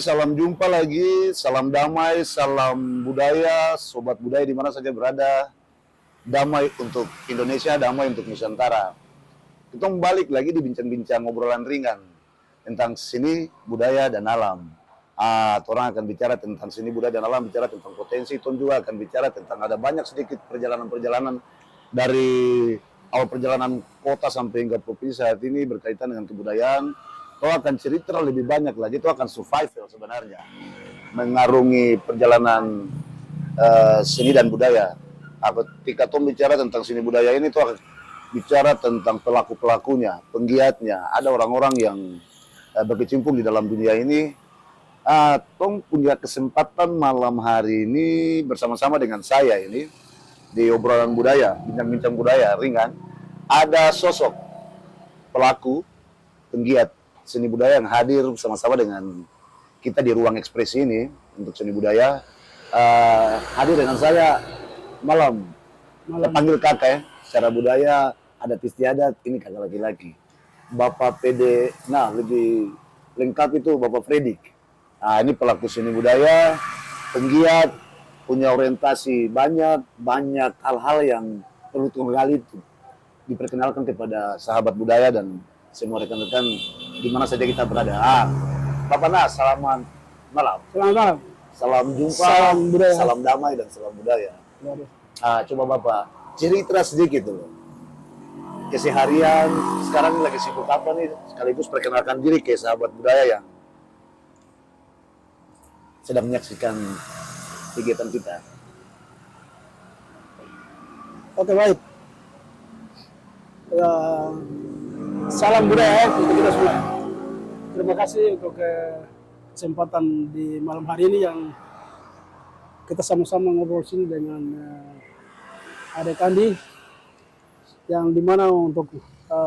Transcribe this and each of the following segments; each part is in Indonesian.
salam jumpa lagi, salam damai, salam budaya, sobat budaya di mana saja berada. Damai untuk Indonesia, damai untuk Nusantara. Kita balik lagi di bincang-bincang obrolan ringan tentang seni, budaya, dan alam. Orang akan bicara tentang seni, budaya, dan alam, bicara tentang potensi. Ton juga akan bicara tentang ada banyak sedikit perjalanan-perjalanan dari awal perjalanan kota sampai hingga provinsi saat ini berkaitan dengan kebudayaan. Itu akan cerita lebih banyak lagi, itu akan survival sebenarnya, mengarungi perjalanan seni dan budaya. Ketika Tom bicara tentang seni budaya ini, itu akan bicara tentang pelaku-pelakunya, penggiatnya. Ada orang-orang yang berkecimpung di dalam dunia ini. Tom punya kesempatan malam hari ini bersama-sama dengan saya ini di obrolan budaya, bincang-bincang budaya ringan. Ada sosok pelaku, penggiat seni budaya yang hadir bersama-sama dengan kita di ruang ekspresi ini untuk seni budaya. Hadir dengan saya malam. Panggil kakak ya, secara budaya adat istiadat, ini kakak laki-laki. Bapak PD, nah lebih lengkap itu Bapak Fredik. Ini pelaku seni budaya, penggiat, punya orientasi banyak hal-hal yang perlu kembali diperkenalkan kepada sahabat budaya dan semua rekan-rekan di mana saja kita berada. Bapak Nas, selamat malam. Selamat malam. Salam jumpa, salam budaya, salam damai dan salam budaya. Coba Bapak cerita sedikit dulu. Keseharian sekarang lagi sibuk apa nih? Sekaligus perkenalkan diri ke sahabat budaya yang sedang menyaksikan kegiatan kita. Oke, baik. Salam budaya untuk kita semua. Terima kasih untuk kesempatan di malam hari ini yang kita sama-sama ngobrol sini dengan adik Andi, yang dimana untuk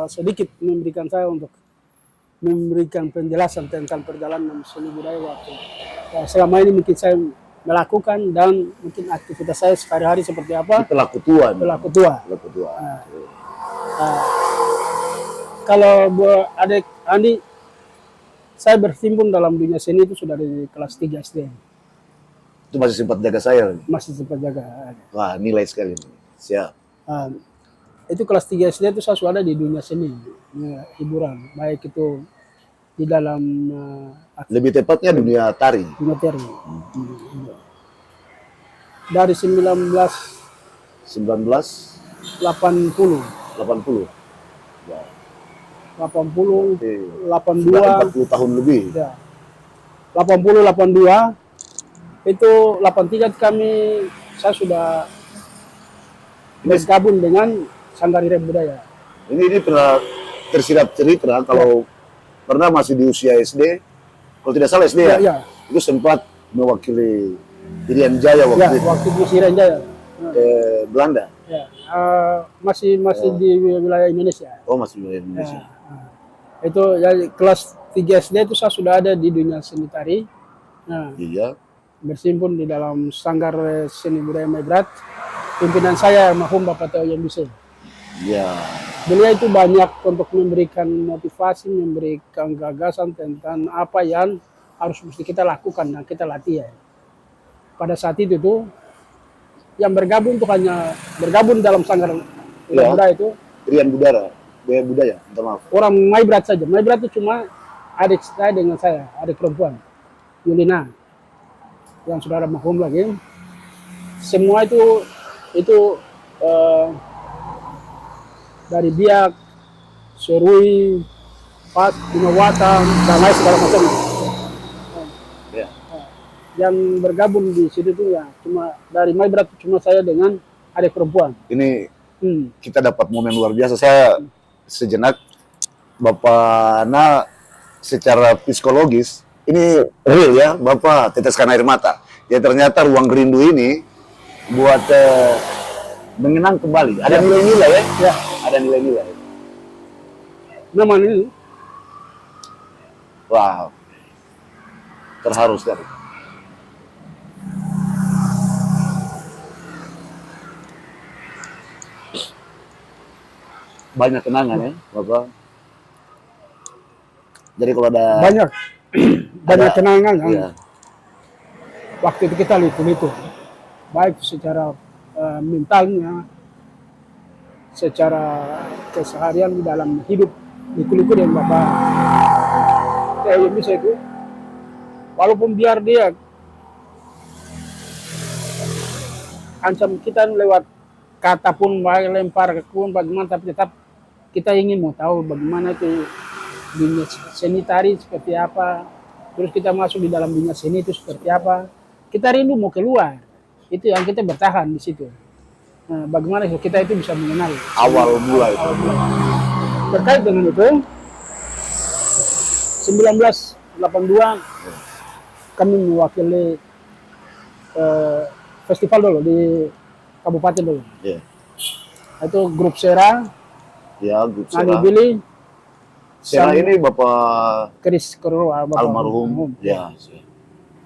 sedikit memberikan saya untuk memberikan penjelasan tentang perjalanan seni budaya waktu selama ini mungkin saya melakukan dan mungkin aktivitas saya sehari-hari seperti apa. Pelaku tua. Kalau buat adik Andi, saya berhimpun dalam dunia seni itu sudah dari kelas 3 SD. Itu masih sempat jaga saya? Masih sempat jaga. Wah, nilai sekali. Siap. Itu kelas 3 SD itu saya sudah ada di dunia seni, hiburan. Baik itu di dalam... lebih tepatnya dunia tari. Dunia tari. Dari 1980. 80, 82, 40 tahun lebih. Ya. 80, 82, itu 83 saya sudah bergabung dengan Sanggar Irem Budaya. Ini pernah tersirat cerita kalau pernah masih di usia SD, kalau tidak salah SD ya. Itu sempat mewakili Irian Jaya waktu itu. Waktu di Irian Jaya. Belanda. Ya. Masih di wilayah Indonesia. Oh, masih di wilayah Indonesia. Itu ya, kelas 3 SD itu saya sudah ada di dunia seni tari. Iya. Bersimpun di dalam Sanggar Seni Budaya Maibrat. Pimpinan saya almarhum Bapak Teo Yambise. Iya. Beliau itu banyak untuk memberikan motivasi, memberikan gagasan tentang apa yang harus mesti kita lakukan dan kita latihan. Pada saat itu tuh yang bergabung tuh hanya bergabung dalam Sanggar Budaya itu Irian Budaya, minta maaf. Orang Maibrat saja. Maibrat itu cuma adik saya dengan saya, adik perempuan, Yulina, yang sudah almarhum lagi. Semua itu dari Biak, Serui, Pas, Bimawatan, dan lain segala macam. Yang bergabung di situ tuh ya cuma dari Maibrat cuma saya dengan adik perempuan. Ini kita dapat momen luar biasa. Saya sejenak Bapak secara psikologis ini real ya, Bapak teteskan air mata. Ya ternyata ruang rindu ini buat mengenang kembali. Ada nilai-nilai ya? Ya. Ada nilai-nilai. Memang ini. Wow. Terharu sekali. Banyak kenangan ya, Bapak. Jadi kalau ada banyak banyak kenangan kan. Iya. Waktu itu kita liku-liku, baik secara mentalnya, secara keseharian di dalam hidup, liku-liku dengan Bapak. Kayak bisa itu, walaupun biar dia ancam kita lewat kata pun, baik lempar pun bagaimana, tapi tetap kita ingin mau tahu bagaimana itu dunia seni tari seperti apa, terus kita masuk di dalam dunia seni itu seperti apa. Kita rindu mau keluar, itu yang kita bertahan di situ. Nah, bagaimana kita itu bisa mengenal Awal mula itu. awal mula. Terkait dengan itu, 1982 kami mewakili festival dulu di kabupaten dulu. Iya. Itu grup Sera, Ya, grup Nani Sera. Billy, Sera Sam- ini Bapak Chris Koro, Bapak almarhum. Ya.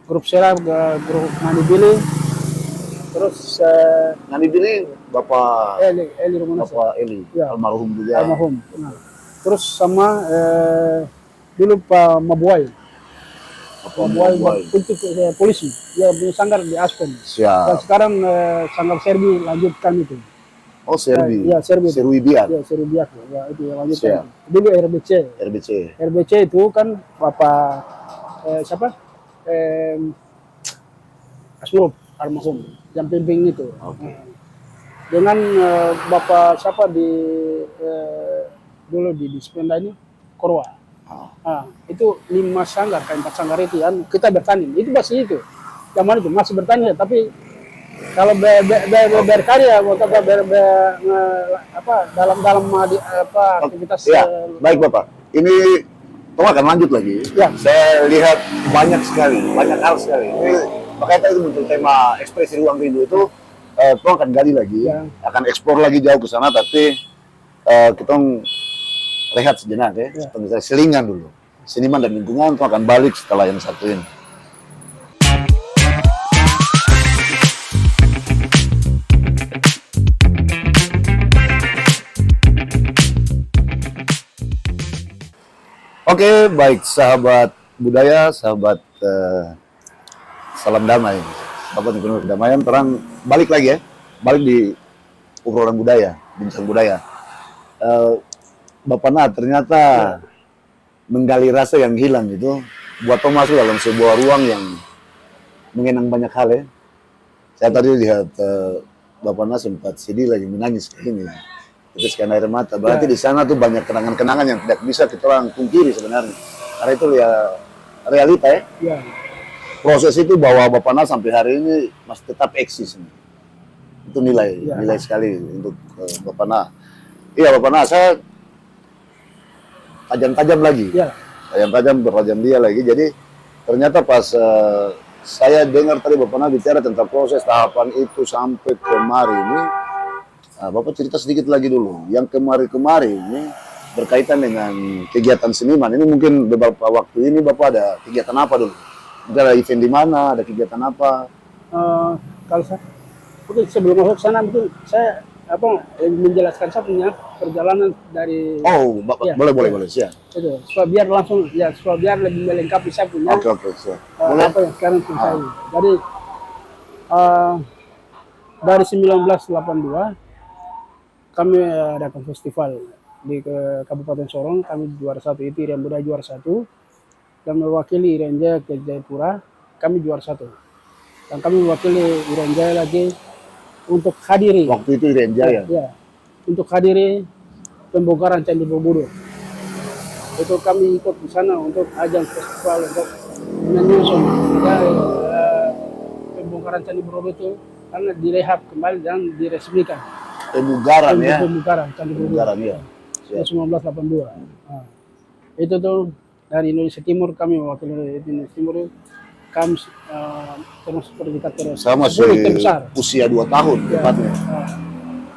Grup Sera, grup Nani Billy, terus Nani Billy Bapak Eli Romanasa, Bapak Eli, Ya. almarhum juga. almarhum. Nah, terus sama dulu Pak Mabuai, Bapak Mabuai Mabuai. untuk polisi, dia punya sanggar di Aspen. Dan Siap. sekarang sanggar Serbi lanjutkan itu. Oh, Serbi. Ya, Serbi. Serwi Biak. Ya, Serbi Biak, ya itu yang lanjutkan. Siap. Dulu RBC. RBC. RBC itu kan Bapak siapa? Asmurub almarhum yang pimpin itu. Oke. Dengan Bapak siapa di dulu di Dispenda ini Korwa. Ah. Itu 5 sanggar, kayak 4 sanggar itu yang kita bertanding. Itu masih itu. Zaman itu masih bertanding, tapi kalau berkarya atau dalam aktivitas Ya, baik Bapak. Ini Tom akan lanjut lagi. Ya. Saya lihat banyak hal sekali. Ini, makanya tadi muncul tema ekspresi ruang rindu itu. Tom akan gali lagi, Ya. akan eksplor lagi jauh ke sana. Tapi kita rehat sejenak ya. Ya. Kita selingan dulu. Seniman dan lingkungan Tom akan balik setelah yang satu ini. Oke, baik sahabat budaya, sahabat salam damai, sahabat yang penuh kedamaian, terang balik lagi ya, balik di obrolan budaya, bincang budaya. Bapak Nah ternyata menggali rasa yang hilang itu, buat Tom masuk dalam sebuah ruang yang mengenang banyak hal ya. Saya tadi lihat Bapak Nah sempat sedih lagi menangis kayak gini. Tetes air mata. Berarti di sana tuh banyak kenangan-kenangan yang tidak bisa kita orang pungkiri sebenarnya. Karena itu ya realita ya. Ya. Proses itu bahwa Bapak Nah sampai hari ini masih tetap eksis. Itu nilai sekali untuk Bapak Nah. Iya Bapak Nah, saya tajam-tajam lagi. Ya. Tajam-tajam bertajam dia lagi. Jadi ternyata pas saya dengar tadi Bapak Nah bicara tentang proses tahapan itu sampai kemari ini. Nah, Bapak cerita sedikit lagi dulu. Yang kemari-kemari ini berkaitan dengan kegiatan seniman. Ini mungkin beberapa waktu ini Bapak ada kegiatan apa dulu? Mungkin ada event di mana, ada kegiatan apa? Kalau saya, mungkin sebelum masuk sana mungkin saya menjelaskan saya punya perjalanan dari Oh, Ya. boleh, siap. itu supaya biar langsung supaya biar lebih melengkapi saya punya Oke, siap. Boleh? apa yang sekarang saya. Jadi dari 1982 kami adakan festival di Kabupaten Sorong. Kami juara 1 itu Irian Budaya juara 1 dan mewakili Irian Jaya ke Jayapura. Kami juara 1 dan kami mewakili Irian Jaya lagi untuk hadiri Waktu itu Irian Jaya. ya, untuk hadiri pembongkaran Candi Borobudur. Itu kami ikut di sana untuk ajang festival untuk menyusun pembongkaran Candi Borobudur itu karena direhab kembali dan diresmikan. Pemugaran ya. Pembukaran Candi Pemugaran Borobudur. ya. 1982. Nah, itu tuh dari Indonesia Timur, kami mewakili Indonesia Timur. Kami termasuk predikat Saya 10 masih terbesar. usia 2 tahun Ya, tepatnya.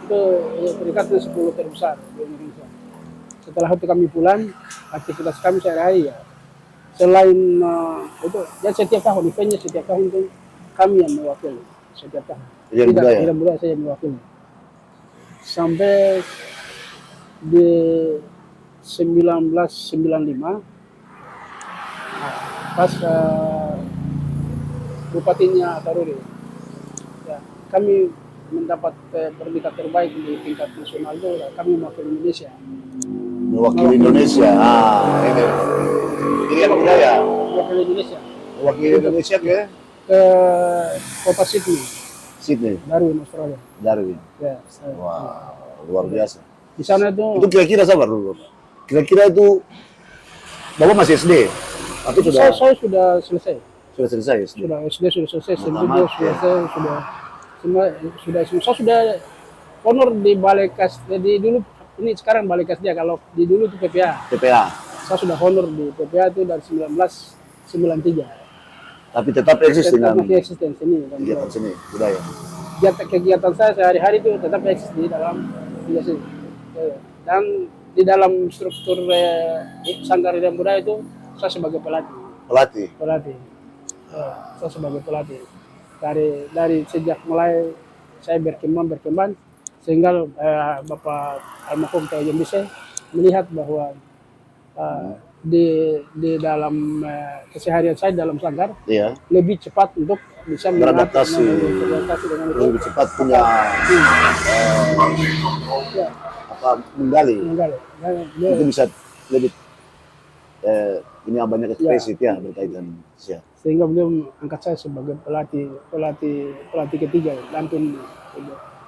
itu predikatnya 10 terbesar di Indonesia. Setelah itu kami pulang, aktivitas kami sehari-hari ya. Selain itu, ya setiap tahun, eventnya setiap tahun itu kami yang mewakili setiap tahun. Irian Budaya. Irian Budaya saya yang mewakili. Sampai di 1995 pas bupatinya Taruri. Ya, kami mendapat predikat terbaik di tingkat nasional itu, ya, kami mewakili Indonesia. Mewakili Indonesia. Ah, ini. Ini yang budaya. Mewakili Indonesia Mewakili Indonesia ke kota Sydney, Sydney, Darwin, Australia. Darwin. Ya, Wah, luar biasa. di sana itu Itu kira-kira sabar dulu, Bapak. Kira-kira itu Bapak masih SD, tapi saya sudah selesai. sudah selesai SD. Sudah SD sudah selesai, SMP Tamat, sudah selesai, sudah honor di Balai Kas. Jadi dulu ini sekarang Balai Kas dia, kalau di dulu itu PPA. PPA. Saya sudah honor di PPA itu dari 1993. Tapi tetap eksis dengan Masih eksisten sini. kegiatan seni budaya. Kegiatan saya sehari-hari itu tetap eksis di dalam sini. Dan di dalam struktur Sanggar Irian Budaya itu saya sebagai pelatih. Pelatih. Saya sebagai pelatih. Dari sejak mulai saya berkembang sehingga Bapak Almarhum Teo Jembise melihat bahwa di dalam keseharian saya dalam sanggar Iya. lebih cepat untuk bisa Beradaptasi dengan itu. lebih cepat punya Ya, menggali. Itu ya. bisa lebih punya banyak ekspresi ya berkaitan siap. Sehingga beliau angkat saya sebagai pelatih ketiga, Lampin.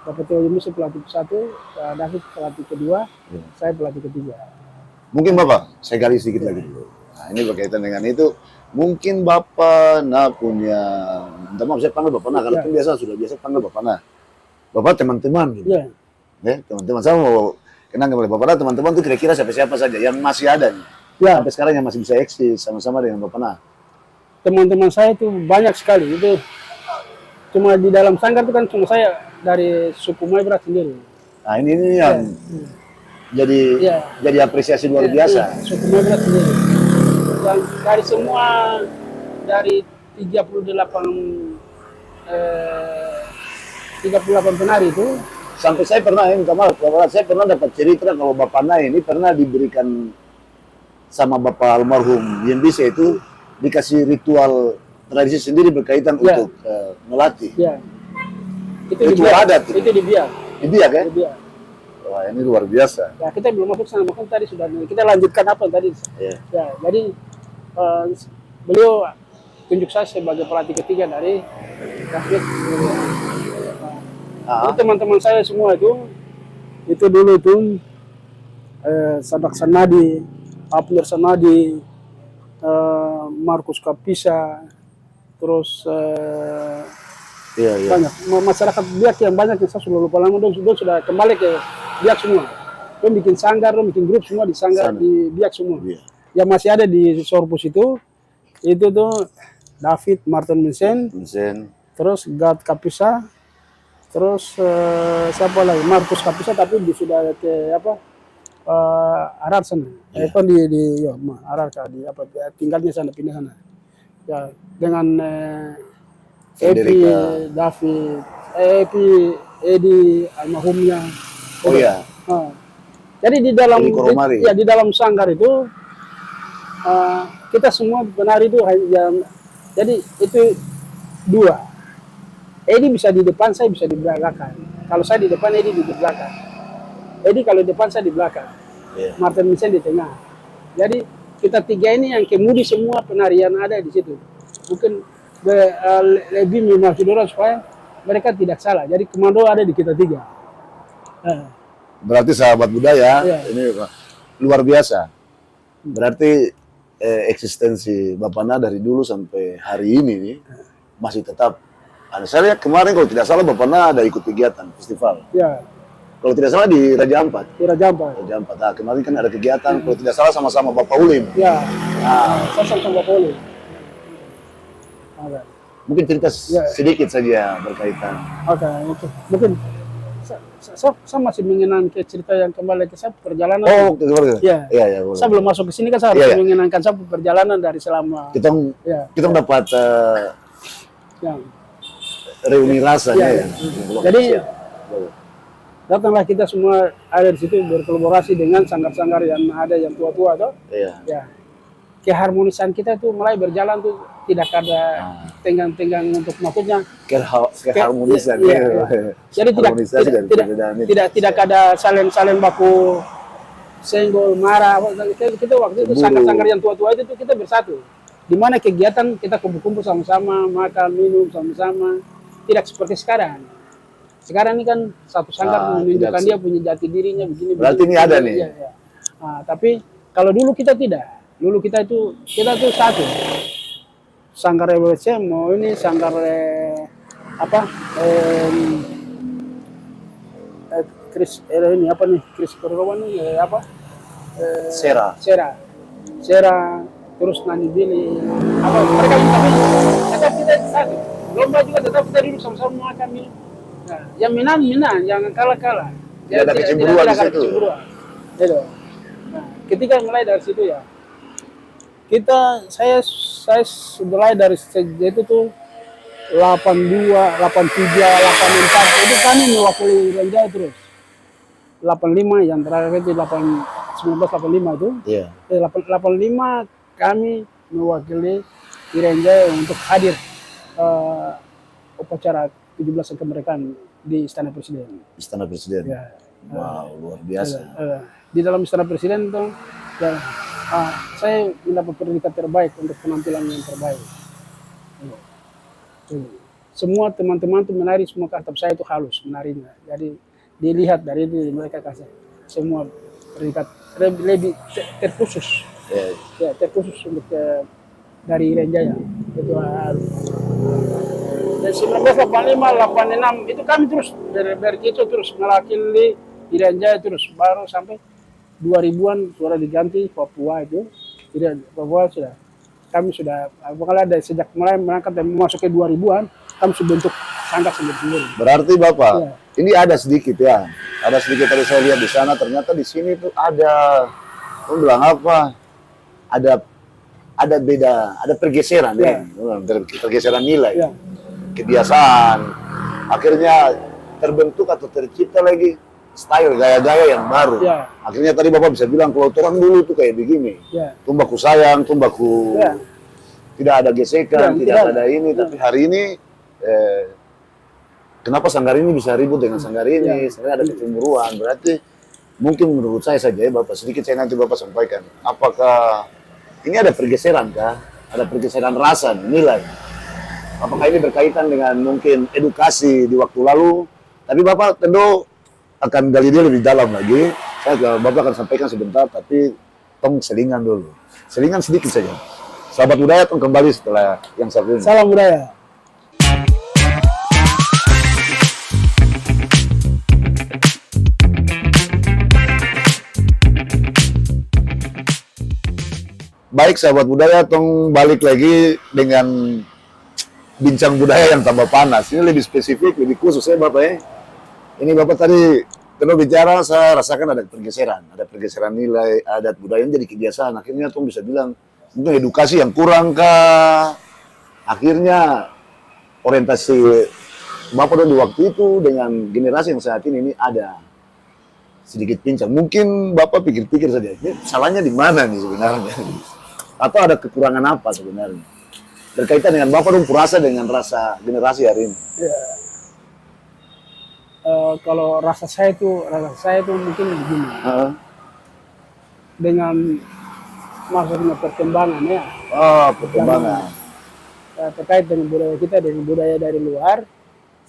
Bapak Teo Jembise pelatih satu, David pelatih kedua, saya pelatih ketiga. Mungkin Bapak, saya gali sedikit lagi dulu. Nah, ini berkaitan dengan itu. Mungkin Bapak punya, minta maaf saya panggil Bapak kalau kan sudah biasa panggil Bapak Bapak teman-teman gitu. Ya. Ya, teman-teman saya mau kenal kembali Bapak teman-teman itu kira-kira siapa saja yang masih ada nih. Ya. Sampai sekarang yang masih bisa eksis sama-sama dengan Bapak Teman-teman saya itu banyak sekali. Itu cuma di dalam sanggar itu kan cuma saya dari suku Maibrat sendiri. Nah, ini yang jadi apresiasi luar biasa. Suku Maibrat sendiri. Dan dari semua dari 38 penari itu Sampai saya pernah minta maaf, saya pernah dapat cerita kalau Bapak ini pernah diberikan sama Bapak almarhum Jembise itu dikasih ritual tradisi sendiri berkaitan untuk melatih. Ya. Itu adat. Itu di Biak. Di Biak kan? Di Biak. Wah, ini luar biasa. Ya, kita belum masuk sana, makanya tadi sudah kita lanjutkan apa tadi. Yeah. Ya, jadi beliau tunjuk saya sebagai pelatih ketiga dari David. Jadi teman-teman saya semua itu dulu itu Sadak Sanadi, Abner Sanadi, Markus Kapisa, terus banyak masyarakat Biak yang banyak yang saya sudah lupa lama, sudah kembali ke Biak semua. Dia bikin sanggar, bikin grup semua di sanggar di Biak semua. Yang masih ada di Sorpus itu tuh David Martin Vincent, terus Gad Kapisa, terus siapa lagi Markus Kapisa, tapi sudah ke Arar sana. Itu di Arar di tinggalnya sana, pindah sana. Ya, dengan Epi, David, Edi almarhumnya. Oh iya. Jadi di dalam sanggar itu kita semua penari itu jadi itu dua. Edi bisa di depan, saya bisa di belakang. Kalau saya di depan, Edi di belakang. Edi kalau di depan, saya di belakang. Martin Vincent di tengah. Jadi kita tiga ini yang kemudi semua penarian ada di situ. Mungkin lebih memaksud orang supaya mereka tidak salah. Jadi komando ada di kita tiga. Berarti sahabat budaya ini luar biasa. Berarti eksistensi Bapak dari dulu sampai hari ini nih, masih tetap. Saya lihat kemarin kalau tidak salah Bapak ada ikut kegiatan festival. Ya. Kalau tidak salah di Raja Ampat. Di Raja Ampat. Raja Ampat. Nah, kemarin kan ada kegiatan. Kalau tidak salah sama-sama Bapak Ulim. Ya. Saya sama Bapak Ulim. Mungkin cerita sedikit saja berkaitan. Oke. Mungkin saya masih mengenang ke cerita yang kembali ke saya perjalanan. Oh, kembali. Iya. Saya belum masuk ke sini kan, saya harus mengenangkan saya perjalanan dari selama. Kita dapat reuni rasanya. Jadi datanglah kita semua ada di situ berkolaborasi dengan sanggar-sanggar yang ada yang tua-tua tuh. Iya. Ya. keharmonisan kita tuh mulai berjalan tuh tidak ada tenggang-tenggang untuk maksudnya Keharmonisan. iya, iya. Jadi Harmonisasi dari perbedaan itu. tidak ada saling baku senggol marah. Kita waktu itu Cemburu. sanggar-sanggar yang tua-tua itu tuh kita bersatu. Di mana kegiatan kita kumpul-kumpul sama-sama, makan, minum sama-sama. Tidak seperti sekarang. Sekarang ini kan satu sanggar menunjukkan dia punya jati dirinya begini. Berarti begini, ini ada begini, nih. iya, iya. Nah, tapi kalau dulu kita tidak. Dulu kita tuh satu. Sanggar RWC mau ini sanggar apa? Kris ini apa nih? Kris Kordoban nih apa? Sera. Sera terus Nani Billy apa mereka minta tetap kita satu. Lomba juga tetap kita duduk sama-sama makan minum. Nah, yang menang, yang kalah. Tidak ada kecemburuan di situ. Gitu. Nah, ketika mulai dari situ ya, saya mulai dari sejak itu tuh 82, 83, 84 itu kami mewakili Renjai terus. 85 yang terakhir itu 1985 itu. Iya. 85 kami mewakili Renjai untuk hadir upacara 17 kemerdekaan di Istana Presiden. Istana Presiden. Ya. Wow, luar biasa. Di dalam Istana Presiden itu ya, saya mendapat predikat terbaik untuk penampilan yang terbaik. Semua teman-teman tuh menari, semua kartap saya itu halus menarinya. Jadi dilihat dari itu mereka kasih semua predikat lebih terkhusus. Ya, terkhusus untuk dari Renjaya. Itu dan 1985, 86 itu kami terus berkicau terus mewakili di Renjaya terus baru sampai 2000-an sudah diganti Papua itu. Tidak Papua sudah kami sudah pokoknya ada sejak mulai berangkat dan memasuki 2000-an kami sudah bentuk sanggar sendiri. Berarti Bapak, ini ada sedikit ya. Ada sedikit tadi saya lihat di sana, ternyata di sini tuh ada bilang apa? Ada beda, ada pergeseran ya. Pergeseran nilai. Ya. Kebiasaan. Akhirnya terbentuk atau tercipta lagi style gaya-gaya yang baru. Ya. Akhirnya tadi Bapak bisa bilang kalau orang dulu tuh kayak begini. Ya. Tumbaku sayang, tumbaku tidak ada gesekan, tidak ada ini. Tapi hari ini kenapa sanggar ini bisa ribut dengan sanggar ini? Sebenarnya ada kecemburuan. Berarti mungkin menurut saya saja ya Bapak, sedikit saya nanti Bapak sampaikan. Apakah ini ada pergeseran kah? Ada pergeseran rasa, nilai? Apakah ini berkaitan dengan mungkin edukasi di waktu lalu? Tapi Bapak tentu akan gali dia lebih dalam lagi. Bapak akan sampaikan sebentar, tapi tong selingan dulu. Selingan sedikit saja. Sahabat budaya tong kembali setelah yang satu ini. Salam budaya. Baik sahabat budaya, tong balik lagi dengan bincang budaya yang tambah panas. Ini lebih spesifik, lebih khusus ya Bapak ya. Ini Bapak tadi kalau bicara saya rasakan ada pergeseran nilai, adat budaya jadi kebiasaan. Akhirnya tong bisa bilang mungkin edukasi yang kurang kah? Akhirnya orientasi Bapak di waktu itu dengan generasi yang saat ini ada sedikit pincang. Mungkin Bapak pikir-pikir saja, ini salahnya di mana nih sebenarnya? Atau ada kekurangan apa sebenarnya? Berkaitan dengan Bapak dong rasa dengan rasa generasi hari ini. Ya. Kalau rasa saya itu mungkin begini. Dengan maksudnya perkembangan ya. Oh, perkembangan. Terkait dengan budaya kita, dengan budaya dari luar,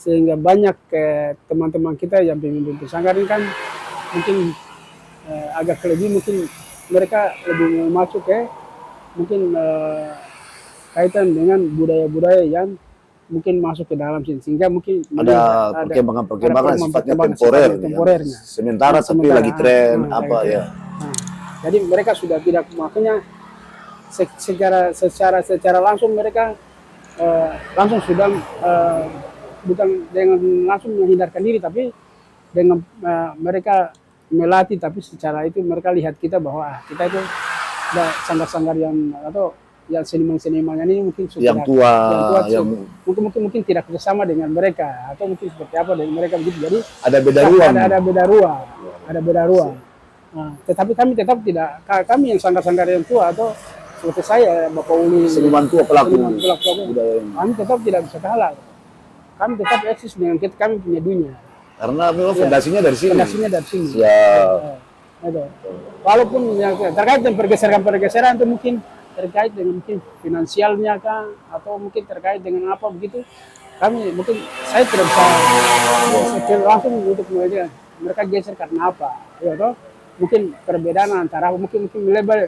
sehingga banyak teman-teman kita yang pemimpin sanggar ini kan mungkin agak lebih mungkin mereka lebih masuk mungkin kaitan dengan budaya-budaya yang mungkin masuk ke dalam sini, sehingga mungkin ada perkembangan sifatnya temporernya. Sementara tapi lagi tren apa ya. Jadi mereka sudah tidak makanya secara langsung mereka langsung sudah bukan dengan langsung menghindarkan diri, tapi dengan mereka melatih, tapi secara itu mereka lihat kita bahwa kita itu ada sanggar-sanggar yang atau yang seniman-seniman ini mungkin sudah yang tua mungkin tidak bersama dengan mereka atau mungkin seperti apa dengan mereka begitu. Jadi ada beda ruang. Nah, tetapi kami tetap tidak, kami yang sanggar-sanggar yang tua atau seperti saya, Bapak Uli, Seniman tua pelaku pelaku budaya ini. kami tetap tidak bisa kalah. Kami tetap eksis dengan kita, kami punya dunia. Karena memang fondasinya dari sini. Fondasinya dari sini. Siap. Itu. Walaupun yang terkait dengan pergeseran-pergeseran itu mungkin terkait dengan mungkin finansialnya kah, atau mungkin terkait dengan apa begitu, kami mungkin saya tidak bisa langsung untuk melihat mereka geser karena apa, ya toh? Mungkin perbedaan antara mungkin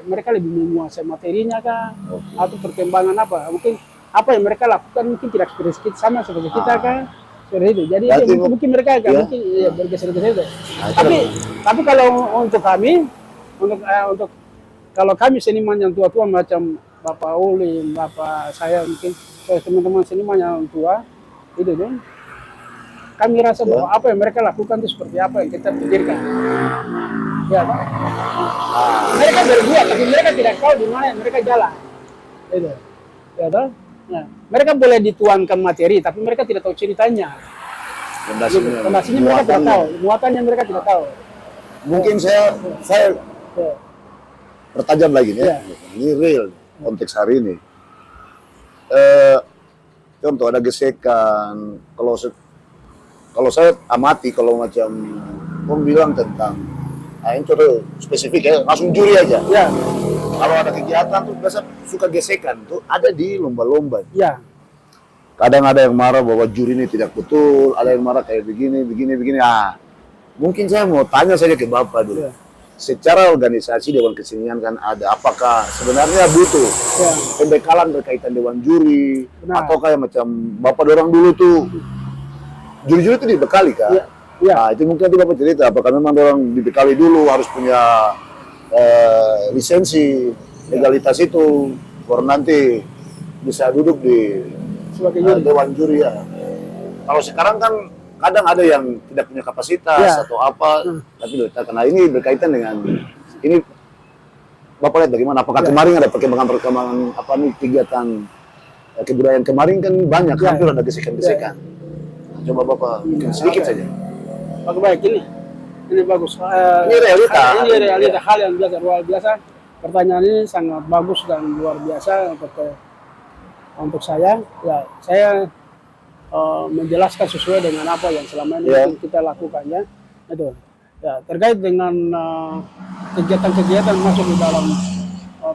mereka lebih menguasai materinya kah, atau perkembangan apa, mungkin apa yang mereka lakukan mungkin tidak sedikit sama seperti kita kah, seperti itu. Jadi mungkin mereka agak mungkin ya, bergeser-geser. Tapi kalau untuk kami, untuk kalau kami seniman yang tua-tua macam Bapak Uli, Bapak saya mungkin teman-teman seniman yang tua itu kan, kami rasa bahwa apa yang mereka lakukan itu seperti apa yang kita pikirkan. Ya, kan? Mereka berdua, tapi mereka tidak tahu di mana mereka jalan. Itu, ya, kan? Nah, mereka boleh dituangkan materi, tapi mereka tidak tahu ceritanya. Fondasinya mereka tidak tahu, muatannya mereka tidak tahu. Mungkin saya pertajam lagi nih. Ya. Ini real konteks hari ini. Contoh ada gesekan. Kalau saya amati, kalau macam kamu bilang tentang, ini contoh spesifik ya, langsung juri aja. Ya. Kalau ada kegiatan tuh biasa suka gesekan tuh ada di lomba-lomba. Ya. Kadang ada yang marah bahwa juri ini tidak betul, ada yang marah kayak begini. Mungkin saya mau tanya saja ke Bapak dulu. Ya. Secara organisasi Dewan Kesenian kan ada, apakah sebenarnya butuh pembekalan berkaitan Dewan Juri, atau kayak macam Bapak dorang dulu tuh, juri-juri itu dibekali kan? Ya. Nah, itu mungkin nanti Bapak cerita, apakah memang dorang dibekali dulu, harus punya lisensi, legalitas itu, baru nanti bisa duduk di Dewan Juri ya. Kalau sekarang kan kadang ada yang tidak punya kapasitas atau apa, tapi karena ini berkaitan dengan ini, Bapak lihat bagaimana? Apakah kemarin ada perkembangan apa nih kegiatan kebudayaan kemarin kan banyak, hampir ada gesekan-gesekan. Coba Bapak sedikit saja. Oke, baik, ini bagus. Ini realita. Ini realita hal yang biasa, luar biasa. Pertanyaan ini sangat bagus dan luar biasa untuk saya. Ya, saya menjelaskan sesuai dengan apa yang selama ini kita lakukan ya. Itu. Ya, terkait dengan kegiatan-kegiatan masuk di dalam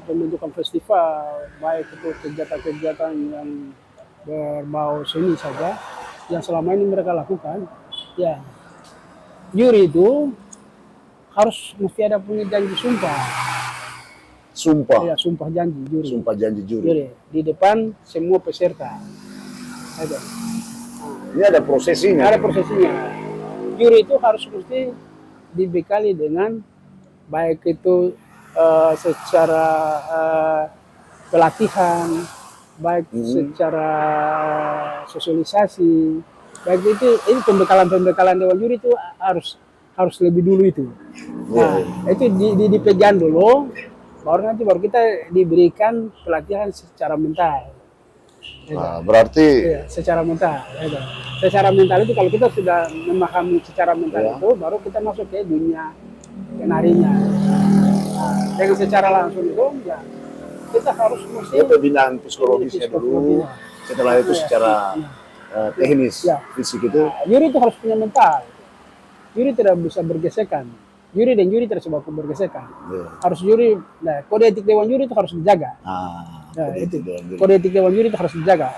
pembentukan festival, baik itu kegiatan-kegiatan yang berbau seni saja yang selama ini mereka lakukan. Ya, juri itu harus mesti ada punya janji sumpah. Sumpah. Ya, sumpah janji juri. Sumpah janji juri. Di depan semua peserta. Ada. Ini ada prosesinya. Ada prosesinya. Juri itu harus mesti dibekali dengan baik itu secara pelatihan, baik secara sosialisasi, baik itu ini pembekalan Dewan Juri itu harus lebih dulu itu. Nah, itu dipegang dulu, baru kita diberikan pelatihan secara mental. Nah, berarti secara mental. Secara mental itu kalau kita sudah memahami secara mental itu, baru kita masuk ke dunia penarinya. Nah, dengan secara langsung itu, ya kita harus mesti pembinaan psikologisnya dulu. Setelah itu secara teknis, fisik itu. Nah, juri itu harus punya mental. Juri tidak bisa bergesekan. Juri dan juri tidak sebab bergesekan. Harus juri. Nah, kode etik Dewan Juri itu harus dijaga. Kode etik Dewan Juri itu harus dijaga.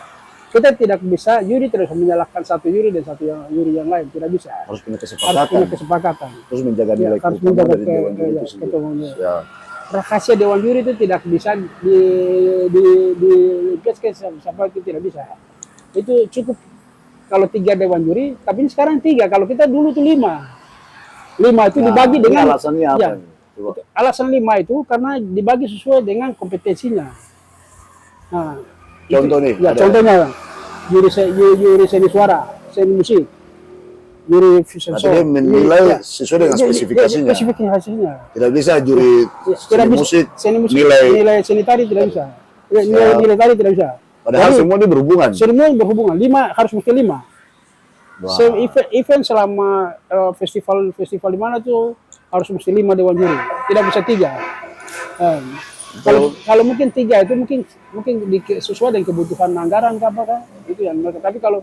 Kita tidak bisa, juri tidak bisa menyalahkan satu juri dan satu juri yang lain, tidak bisa. Harus punya kesepakatan. Terus menjaga nilai harus menjaga dari Dewan Juri itu sendiri. Rahasia Dewan Juri itu tidak bisa dilepaskan sampai itu tidak bisa. Itu cukup kalau 3 Dewan Juri, tapi sekarang 3. Kalau kita dulu tuh 5. 5 itu dibagi dengan alasannya apa? Alasan 5 itu karena dibagi sesuai dengan kompetensinya. Nah, contoh nih. Ya, contohnya juri seni suara, seni musik, juri visual. Dia menilai sesuai dengan spesifikasinya. Tidak bisa juri seni musik nilai seni tari tidak bisa. Nilai tari tidak bisa. Padahal semua ini berhubungan. Semua berhubungan. 5 harus mesti 5. Event selama festival di mana tuh harus mesti 5 Dewan Juri, tidak bisa 3. Kalau mungkin 3 itu mungkin sesuai dengan kebutuhan anggaran apa kan itu yang mereka. Tapi kalau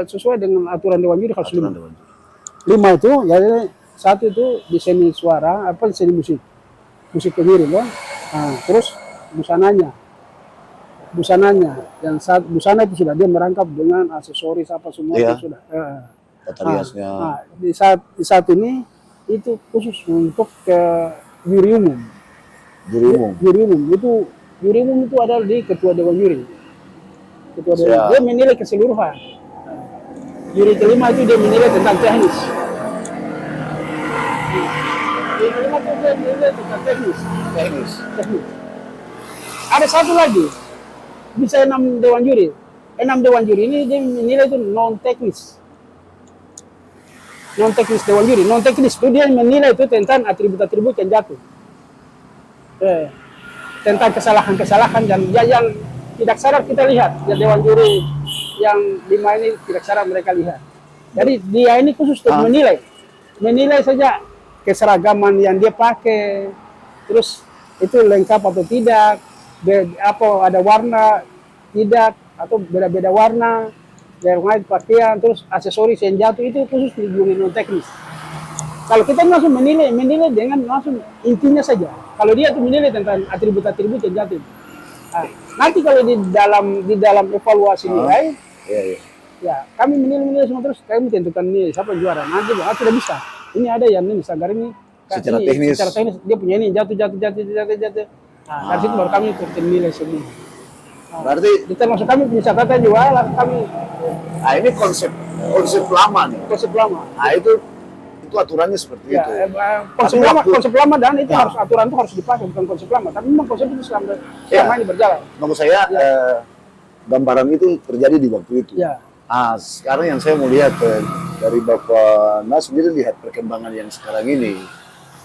sesuai dengan aturan Dewan Juri harus 5. 5 itu ya, 1 itu di seni suara apa seni musik pengiring kan. Nah, terus busananya yang busana itu sudah dia merangkap dengan aksesoris apa semua itu sudah. Tata riasnya. Nah, di saat ini itu khusus untuk juri umum. Juri umum itu adalah di ketua Dewan Juri. Ketua Dewan dia menilai keseluruhan. Juri kelima itu dia menilai tentang teknis. Juri kelima itu dia menilai tentang teknis. Ada satu lagi, bisa 6 Dewan Juri. 6 Dewan Juri ini dia menilai itu non teknis Dewan Juri. Non teknis itu dia menilai itu tentang atribut-atribut yang jatuh. Tentang kesalahan-kesalahan dan yang tidak sadar kita lihat. Ya, Dewan Juri yang 5 ini tidak sadar mereka lihat. Jadi dia ini khusus untuk menilai saja keseragaman yang dia pakai, terus itu lengkap atau tidak, apa ada warna tidak atau beda-beda warna, dari pakaian, terus aksesoris yang jatuh itu khusus di juri non teknis. Kalau kita langsung menilai dengan langsung intinya saja. Kalau dia tuh menilai tentang atribut-atribut yang jatuh. Nah, nanti kalau di dalam evaluasi nilai, ya kami menilai semua terus kami tentukan nilai siapa yang juara. Nanti sudah bisa. Ini ada yang ini Sanggar ini secara teknis dia punya ini jatuh. Nah, dari situ baru kami nilai semua. Nah, berarti termasuk kami punya catatan juga lah kami. Nah, ini konsep lama nih. Konsep lama. Nah, itu aturannya seperti itu. Konsep lama dan itu harus aturan itu harus dipakai, bukan konsep lama. Tapi memang konsep itu selama ini berjalan. Maksud saya gambaran itu terjadi di waktu itu. Ya. Nah, sekarang yang saya mau lihat dari Bapak Nas sendiri lihat perkembangan yang sekarang ini.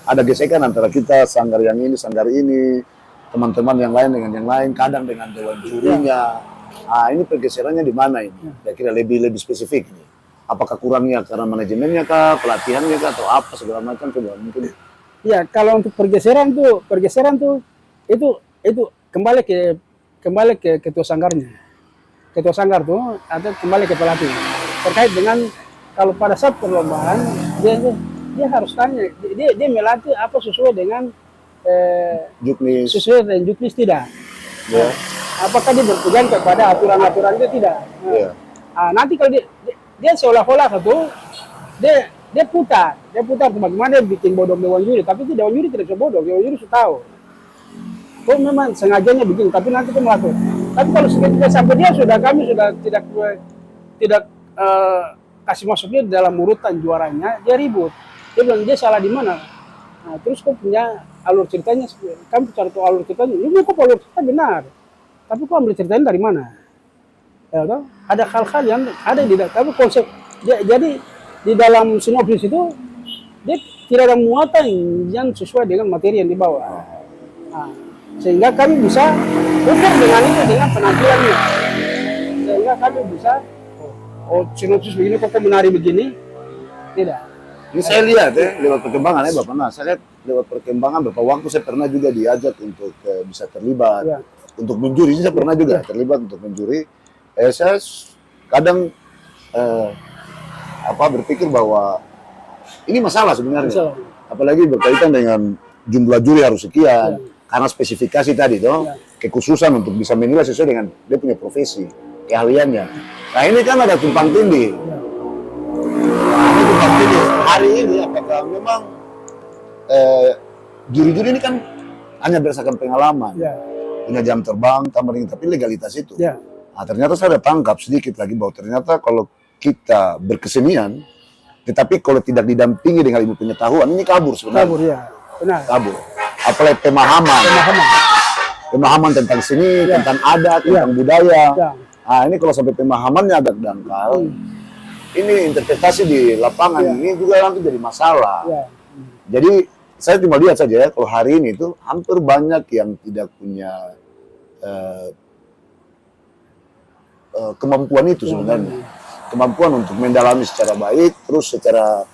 Ada gesekan antara kita sanggar yang ini, sanggar ini, teman-teman yang lain dengan yang lain, kadang dengan dewan jurinya. Nah, ini pergeserannya di mana ini? Kira-kira lebih spesifik ini. Apakah kurangnya karena manajemennya kah, pelatihannya kah, atau apa segala macam coba mungkin? Ya, kalau untuk pergeseran tuh itu kembali ke ketua sanggarnya. Ketua sanggar tuh atau kembali ke pelatih. Terkait dengan kalau pada saat perlombaan dia harus tanya, dia melatih apa sesuai dengan juknis. Sesuai dengan juknis tidak. Ya. Apakah dia berpegang kepada aturan-aturan itu tidak? Nah, nanti kalau dia seolah-olah itu dia putar bagaimana dia bikin bodoh Dewan Juri, tapi itu Dewan Juri tidak bisa bodoh, Dewan Juri sudah tahu. Kok memang sengajanya begini, tapi nanti itu melakukan. Tapi kalau sampai dia kami sudah tidak kasih masuknya dalam urutan juaranya, dia ribut. Dia bilang dia salah di mana. Nah, terus kok punya alur ceritanya, kami cari tahu alur ceritanya. Ini kok alur cerita benar, tapi kok ambil ceritanya dari mana? Ya, ada hal-hal yang ada di dalam, tapi konsep jadi di dalam sinopsis itu dia tidak ada muatan yang sesuai dengan materi yang dibawa. Nah, sehingga kami bisa ukur dengan itu dengan penampilannya, sehingga kami bisa sinopsis begini kok menari begini tidak. Ini saya lihat lewat perkembangan Bapak Nas, saya lihat lewat perkembangan beberapa waktu saya pernah juga diajak untuk bisa terlibat untuk menjuri. Saya pernah juga terlibat untuk menjuri. Saya kadang berpikir bahwa ini masalah sebenarnya, apalagi berkaitan dengan jumlah juri harus sekian, karena spesifikasi tadi kekhususan untuk bisa menilai sesuai dengan dia punya profesi, keahliannya. Nah ini kan ada tumpang tindih. Hari ini apakah memang juri-juri ini kan hanya berdasarkan pengalaman, punya jam terbang, tapi legalitas itu. Nah, ternyata saya ada tangkap sedikit lagi bahwa ternyata kalau kita berkesenian, tetapi kalau tidak didampingi dengan ilmu pengetahuan, ini kabur sebenarnya. Kabur, ya. Benar. Kabur. Apalagi pemahaman tentang seni, tentang adat, tentang budaya. Nah, ini kalau sampai pemahamannya agak dangkal, ini interpretasi di lapangan ini juga nanti jadi masalah. Jadi saya cuma lihat saja ya, kalau hari ini itu hampir banyak yang tidak punya kemampuan itu sebenarnya. Kemampuan untuk mendalami secara baik, terus secara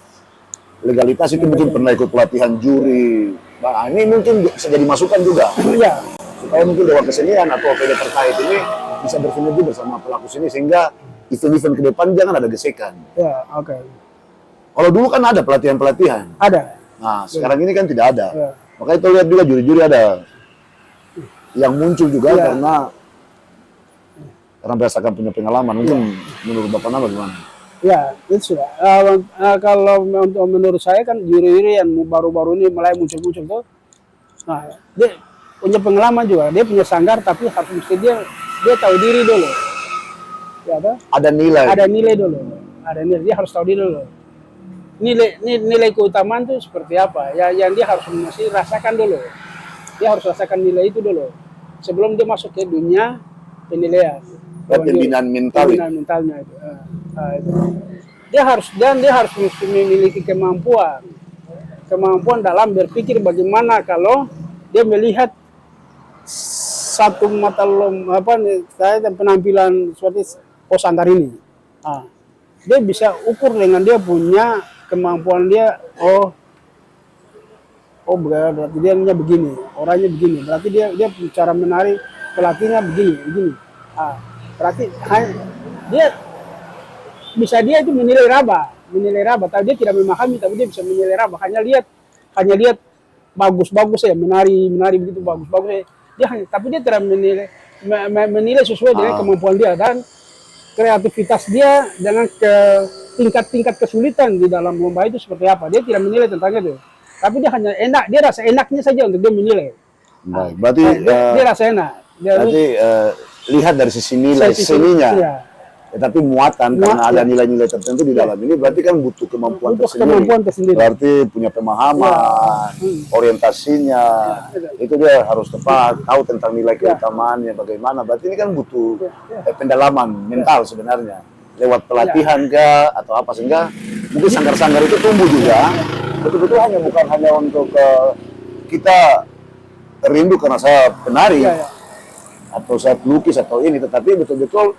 legalitas itu mungkin pernah ikut pelatihan juri, Nah, ini mungkin bisa jadi masukan juga Ya, supaya mungkin Dewan Kesenian atau OPD terkait ini bisa bersinergi bersama pelaku seni sehingga event-event ke depan jangan ada gesekan. ya, oke. Kalau dulu kan ada pelatihan-pelatihan. Ada. Nah, sekarang ini kan tidak ada. Ya. Makanya itu lihat juga juri-juri ada yang muncul juga Ya. karena berdasarkan punya pengalaman. Mungkin menurut Bapak Nama gimana? Ya, itu sudah. Kalau untuk menurut saya kan juri-juri yang baru-baru ini mulai muncul-muncul tuh, nah, dia punya pengalaman juga, dia punya sanggar, tapi harus mesti dia tahu diri dulu. Ya, apa? Ada nilai. Ada nilai dulu, ada nilai, dia harus tahu diri dulu. Nilai keutamaan itu seperti apa? Ya, yang dia harus mesti rasakan dulu. Dia harus rasakan nilai itu dulu sebelum dia masuk ke dunia penilaian. Pembinaan mental. Pembinaan mentalnya itu. Itu. Dia harus mesti memiliki kemampuan dalam berpikir bagaimana kalau dia melihat satu mata penampilan seperti Sanggar ini. Dia bisa ukur dengan dia punya kemampuan dia. Berarti dia begini, orangnya begini. Berarti dia cara menari pelatihnya begini. Berarti dia itu menilai raba, tapi dia tidak memahami, tapi dia bisa menilai raba. Hanya lihat bagus-bagus ya, menari begitu bagus-bagus ya. Tapi dia tidak menilai sesuai dengan kemampuan dia dan kreativitas dia dengan tingkat-tingkat kesulitan di dalam lomba itu seperti apa. Dia tidak menilai tentang itu. Tapi dia hanya dia rasa enaknya saja untuk dia menilai. Baik, berarti dia rasa enak. Berarti lihat dari sisi nilai seninya. Iya. Tapi muatan karena ada nilai-nilai tertentu di dalam ini berarti kan butuh kemampuan tersendiri. Berarti punya pemahaman, orientasinya, itu dia harus tepat, tahu tentang nilai keutamaannya bagaimana. Berarti ini kan butuh pendalaman mental sebenarnya. Lewat pelatihan kah atau apa sehingga mungkin sanggar-sanggar itu tumbuh juga. Betul-betul bukan hanya untuk kita rindu karena saya penari atau saya pelukis atau ini, tetapi betul-betul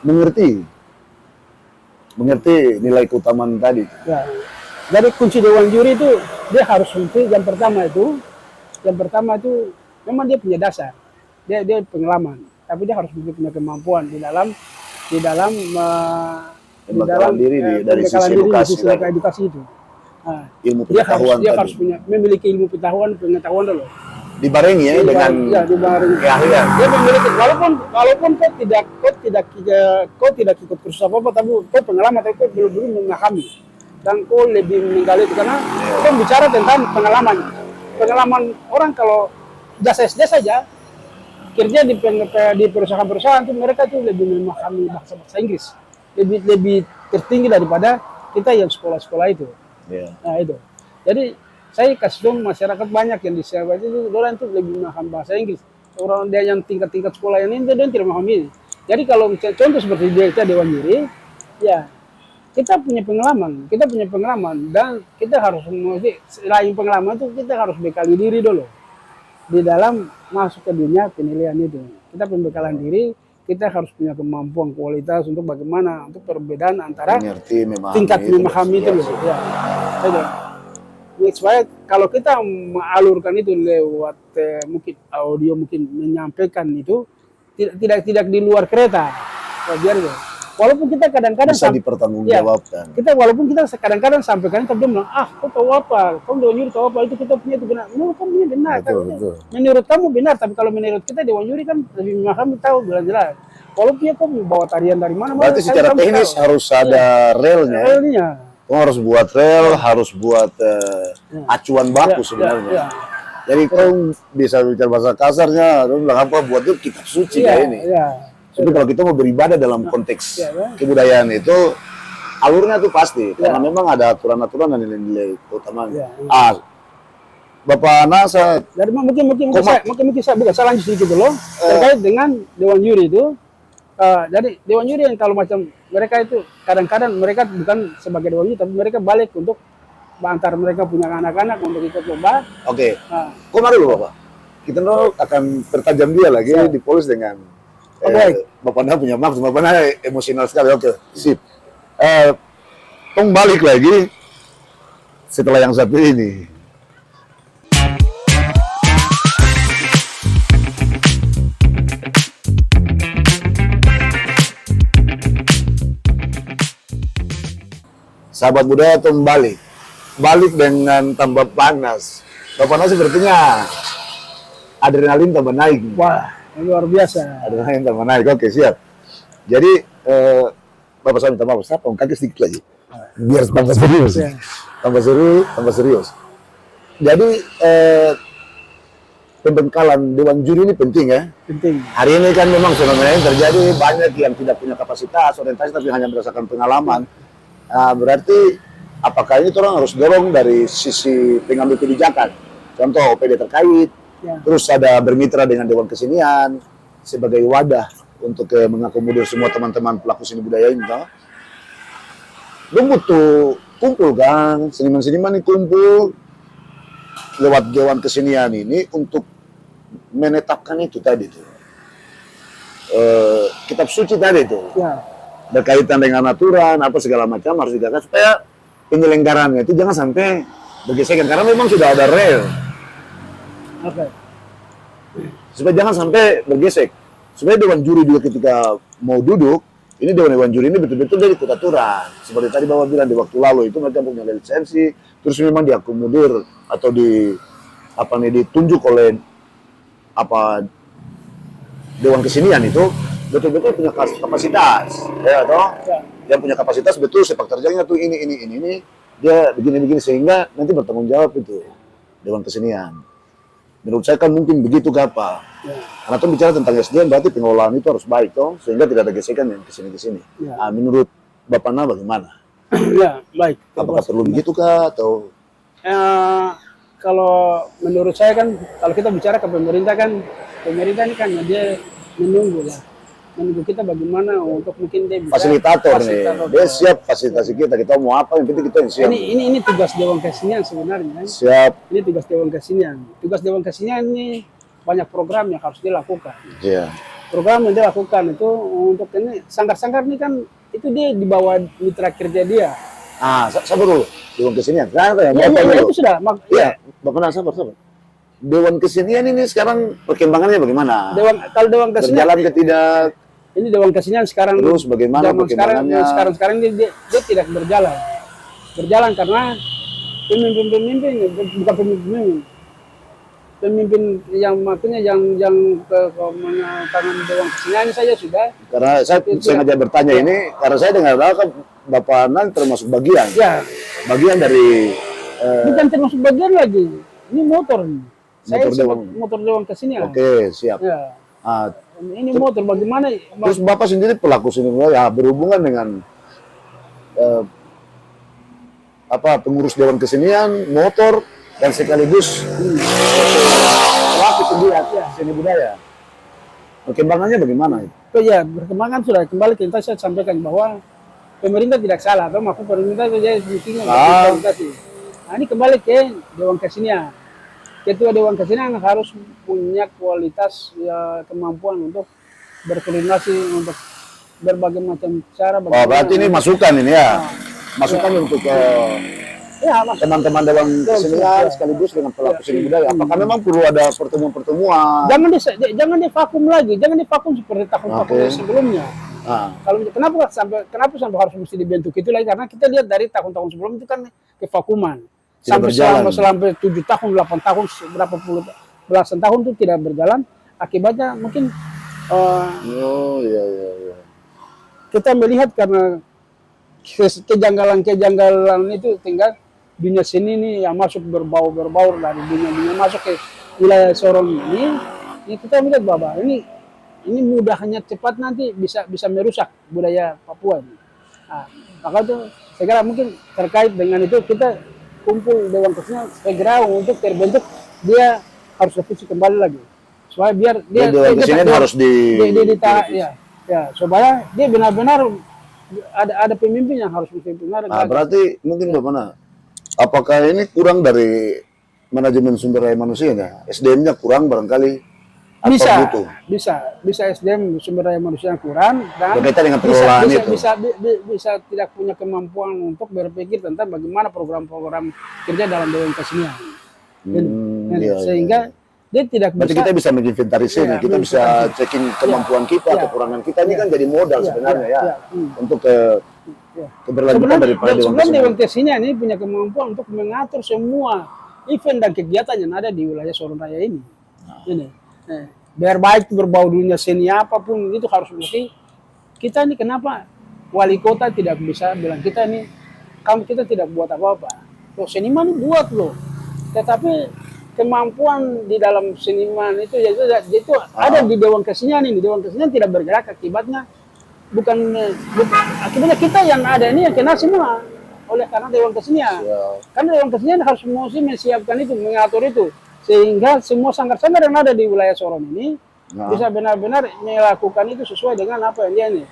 mengerti nilai keutamaan tadi. Ya. Dari kunci dewan juri itu dia harus yang pertama itu memang dia punya dasar, dia pengalaman, tapi dia harus punya kemampuan di dalam dari sisi edukasi itu. Ilmu pengetahuan dia harus memiliki ilmu pengetahuan dulu. Dibarengi dengan keahlian. Dia memiliki walaupun kau tidak ikut kursus apa tapi kau pengalaman, tapi kau belum memahami dan kau lebih menggali itu karena kau bicara tentang pengalaman orang. Kalau jasa SD saja kerja di perusahaan-perusahaan itu mereka tuh lebih memahami bahasa Inggris lebih tertinggi daripada kita yang sekolah-sekolah itu. Nah itu jadi saya kasih dong masyarakat banyak yang di Sahabat itu orang tuh lebih memahami bahasa Inggris. Orang dia yang tingkat sekolah yang ini dia tidak memahami. Jadi kalau contoh seperti kita dewan juri, ya kita punya pengalaman dan kita harus selain pengalaman itu kita harus bekali diri dulu di dalam masuk ke dunia penilaian itu. Kita pembekalan diri, kita harus punya kemampuan kualitas untuk bagaimana untuk perbedaan antara tingkat memahami itu. Ya. Supaya kalau kita mengalurkan itu lewat mungkin audio, mungkin menyampaikan itu tidak di luar kereta, biar walaupun kita kadang-kadang bisa dipertanggungjawabkan. Walaupun kita kadang-kadang sampaikan, tapi dia bilang, kau tahu apa? Kau dewan juri tahu apa? Itu kita punya itu benar. Menurut kamu ini benar. Betul. Menurut kamu benar, tapi kalau menurut kita dewan juri kan lebih memahami, tahu jelas. Walaupun kau bawa tarian dari mana? Berarti secara teknis harus ada relnya. Kau harus buat rel, harus buat acuan baku sebenarnya. Jadi kau bisa bicara bahasa kasarnya, kau bilang apa? Buat itu kitab suci kayak ini. Tapi kalau kita mau beribadah dalam konteks kebudayaan itu, alurnya tuh pasti. Karena memang ada aturan-aturan dan nilai-nilai keutamaan. Bapak Nasa, jadi mungkin saya bukan salah sedikit dulu terkait dengan dewan juri itu. Jadi dewan juri yang kalau macam mereka itu kadang-kadang mereka bukan sebagai dewan juri, tapi mereka balik untuk antar mereka punya anak-anak untuk ikut lomba. Oke. Kok dulu Bapak? Kita akan pertajam dia lagi di polis dengan Bapak Nana punya maksud, Bapak Nana emosional sekali. Oke, sip. Tong balik lagi setelah yang satu ini. sahabat budaya itu balik dengan tambah panas. Tambah panas sepertinya adrenalin tambah naik. Wah, luar biasa. Adrenalin tambah naik. Oke, siap. Jadi Bapak saya minta maaf, saya kaki sedikit lagi. Biar tambah serius. Ya. Tambah serius. Jadi pembengkalan Dewan Juri ini penting ya. Penting. Hari ini kan memang fenomena yang terjadi, banyak yang tidak punya kapasitas orientasi tapi hanya berdasarkan pengalaman. Nah, berarti apakah ini orang harus dorong dari sisi pengambil kebijakan? Contoh OPD terkait, Ya. terus ada bermitra dengan Dewan Kesenian sebagai wadah untuk mengakomodir semua teman-teman pelaku seni budaya ini. Lu butuh kumpul kan, seniman-seniman ini kumpul lewat Dewan Kesenian ini untuk menetapkan itu tadi tuh. Kitab suci tadi tuh. Ya. Berkaitan dengan aturan, apa segala macam harus digagas supaya penyelenggarannya itu jangan sampai bergesekan. Karena memang sudah ada rel. Oke. Supaya jangan sampai bergesek. Supaya Dewan Juri juga ketika mau duduk, ini Dewan Juri ini betul-betul dari aturan. Seperti tadi Bapak bilang di waktu lalu itu mereka punya lisensi, terus memang diakomodir atau ditunjuk oleh Dewan Kesenian itu betul-betul punya kapasitas, ya toh? Ya. Yang punya kapasitas betul sepak terjangnya tuh ini dia begini sehingga nanti bertanggung jawab itu Dewan Kesenian. Menurut saya kan mungkin begitu Pak. Ya. Karena tuh bicara tentang SDM berarti pengelolaan itu harus baik toh sehingga tidak ada gesekan yang kesini. Ya. Nah, menurut Bapak Nah bagaimana? Ya, baik. Apakah perlu begitu atau? Kalau menurut saya kan, kalau kita bicara ke pemerintah ini kan dia menunggu kita bagaimana untuk mungkin dia bisa Fasilitator nih, dia siap fasilitasi kita mau apa yang penting kita yang siap. Ini tugas Dewan Kesenian sebenarnya. Siap. Ini tugas Dewan Kesenian. Tugas Dewan Kesenian ini banyak program yang harus dilakukan. Iya. Program yang dilakukan itu untuk ini sanggar-sanggar ini kan itu dia di bawah mitra kerja dia. Sabar dulu. Dewan Kesenian. Iya, Itu sudah. Iya, Bapak Nah, sabar. Dewan Kesenian ini sekarang perkembangannya bagaimana? Kalau Dewan Kesenian berjalan ke tidak? Ini Dewan Kesenian sekarang Terus bagaimana perkembangannya? Sekarang dia tidak berjalan. Berjalan karena pemimpin bukan pemimpin yang maksudnya yang ke tangan Dewan Kesenian saja sudah. Karena saya sengaja bertanya ini karena saya dengar kan Bapak Nan termasuk bagian. Ya. Bagian dari bukan termasuk bagian lagi. Ini motor nih. Saya motor Dewan Kesenian. Oke, siap. Ya. Ini motor bagaimana? Terus Bapak sendiri pelaku seni budaya berhubungan dengan pengurus Dewan Kesenian, motor dan sekaligus pelaku penggiat seni budaya. Perkembangannya bagaimana? Ya, perkembangan sudah kembali kita saya sampaikan bahwa pemerintah tidak salah atau maksud pemerintah itu jadi mestinya Nah, ini kembali ke Dewan Kesenian. Ketua Dewan Kesenian harus punya kualitas kemampuan untuk berkoordinasi untuk berbagai macam cara. Berarti ini masukan ini ya, masukan untuk teman-teman Dewan Kesenian sekaligus dengan pelaku seni budaya. Apakah memang perlu ada pertemuan-pertemuan? Jangan di vakum lagi, jangan di vakum seperti tahun-tahun sebelumnya. Kenapa sampai harus mesti dibentuk itu lagi? Karena kita lihat dari tahun-tahun sebelum itu kan kevakuman. Sampai 7 tahun, 8 tahun, berapa puluh belasan tahun itu tidak berjalan. Akibatnya mungkin kita melihat karena kejanggalan itu tinggal dunia seni ini yang masuk berbaur dari dunia masuk ke wilayah Sorong ini kita melihat bahwa ini mudahnya cepat nanti bisa merusak budaya Papua ini. Maka itu saya kira mungkin terkait dengan itu kita kumpul Dewan Kesenian segera untuk terbentuk dia harus revisi kembali lagi supaya biar dia Dewan Kesenian harus supaya dia benar-benar ada pemimpin yang harus benar. Berarti mungkin Bapak apakah ini kurang dari manajemen sumber daya manusia ya? SDM-nya kurang barangkali? Bisa SDM sumber daya manusia yang kurang dan berkaitan dengan pengelolaan itu. Bisa tidak punya kemampuan untuk berpikir tentang bagaimana program-program kerja dalam Dewan Kesenian. Sehingga dia tidak bisa. Berarti kita bisa menginventarisir, kita bisa checking kemampuan kita, kekurangan kita. Ini kan jadi modal sebenarnya untuk Ya. Keberlanjutan daripada Dewan Sebenarnya Kesenian. Dewan Kesenian ini punya kemampuan untuk mengatur semua event dan kegiatan yang ada di wilayah Sorong Raya ini. Ini. Biar baik berbau dunia seni apapun itu harus mesti kita ini kenapa wali kota tidak bisa bilang kita ini kita tidak buat apa-apa. Loh, seniman buat loh. Tetapi kemampuan di dalam seniman itu itu ada di Dewan Kesenian ini. Dewan Kesenian tidak bergerak akibatnya bukan akibatnya kita yang ada ini yang kena semua oleh karena Dewan Kesenian. Karena Dewan Kesenian harus mesti menyiapkan itu, mengatur itu sehingga semua sanggar-sanggar yang ada di wilayah Sorong ini bisa benar-benar melakukan itu sesuai dengan apa yang dia ini.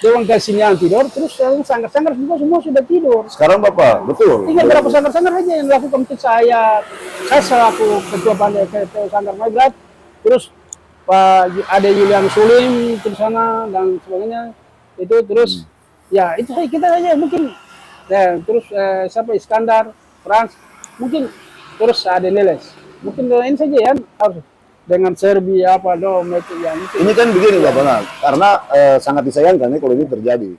Dewan Kesenian tidur, terus sanggar-sanggar semua sudah tidur. Sekarang Bapak, betul. Tinggal berapa sanggar-sanggar aja yang melakukan ke saya selaku ketua pandai sanggar Maigrat, terus Pak Ade Yulian Sulim di sana dan sebagainya itu terus ya itu kita aja mungkin ya, terus siapa Iskandar, Frans, mungkin terus ada Neles, mungkin ini saja ya harus dengan Serbia apa dong itu yang itu. Ini kan begini Bapak, nah, karena sangat disayangkan ya kalau ini terjadi.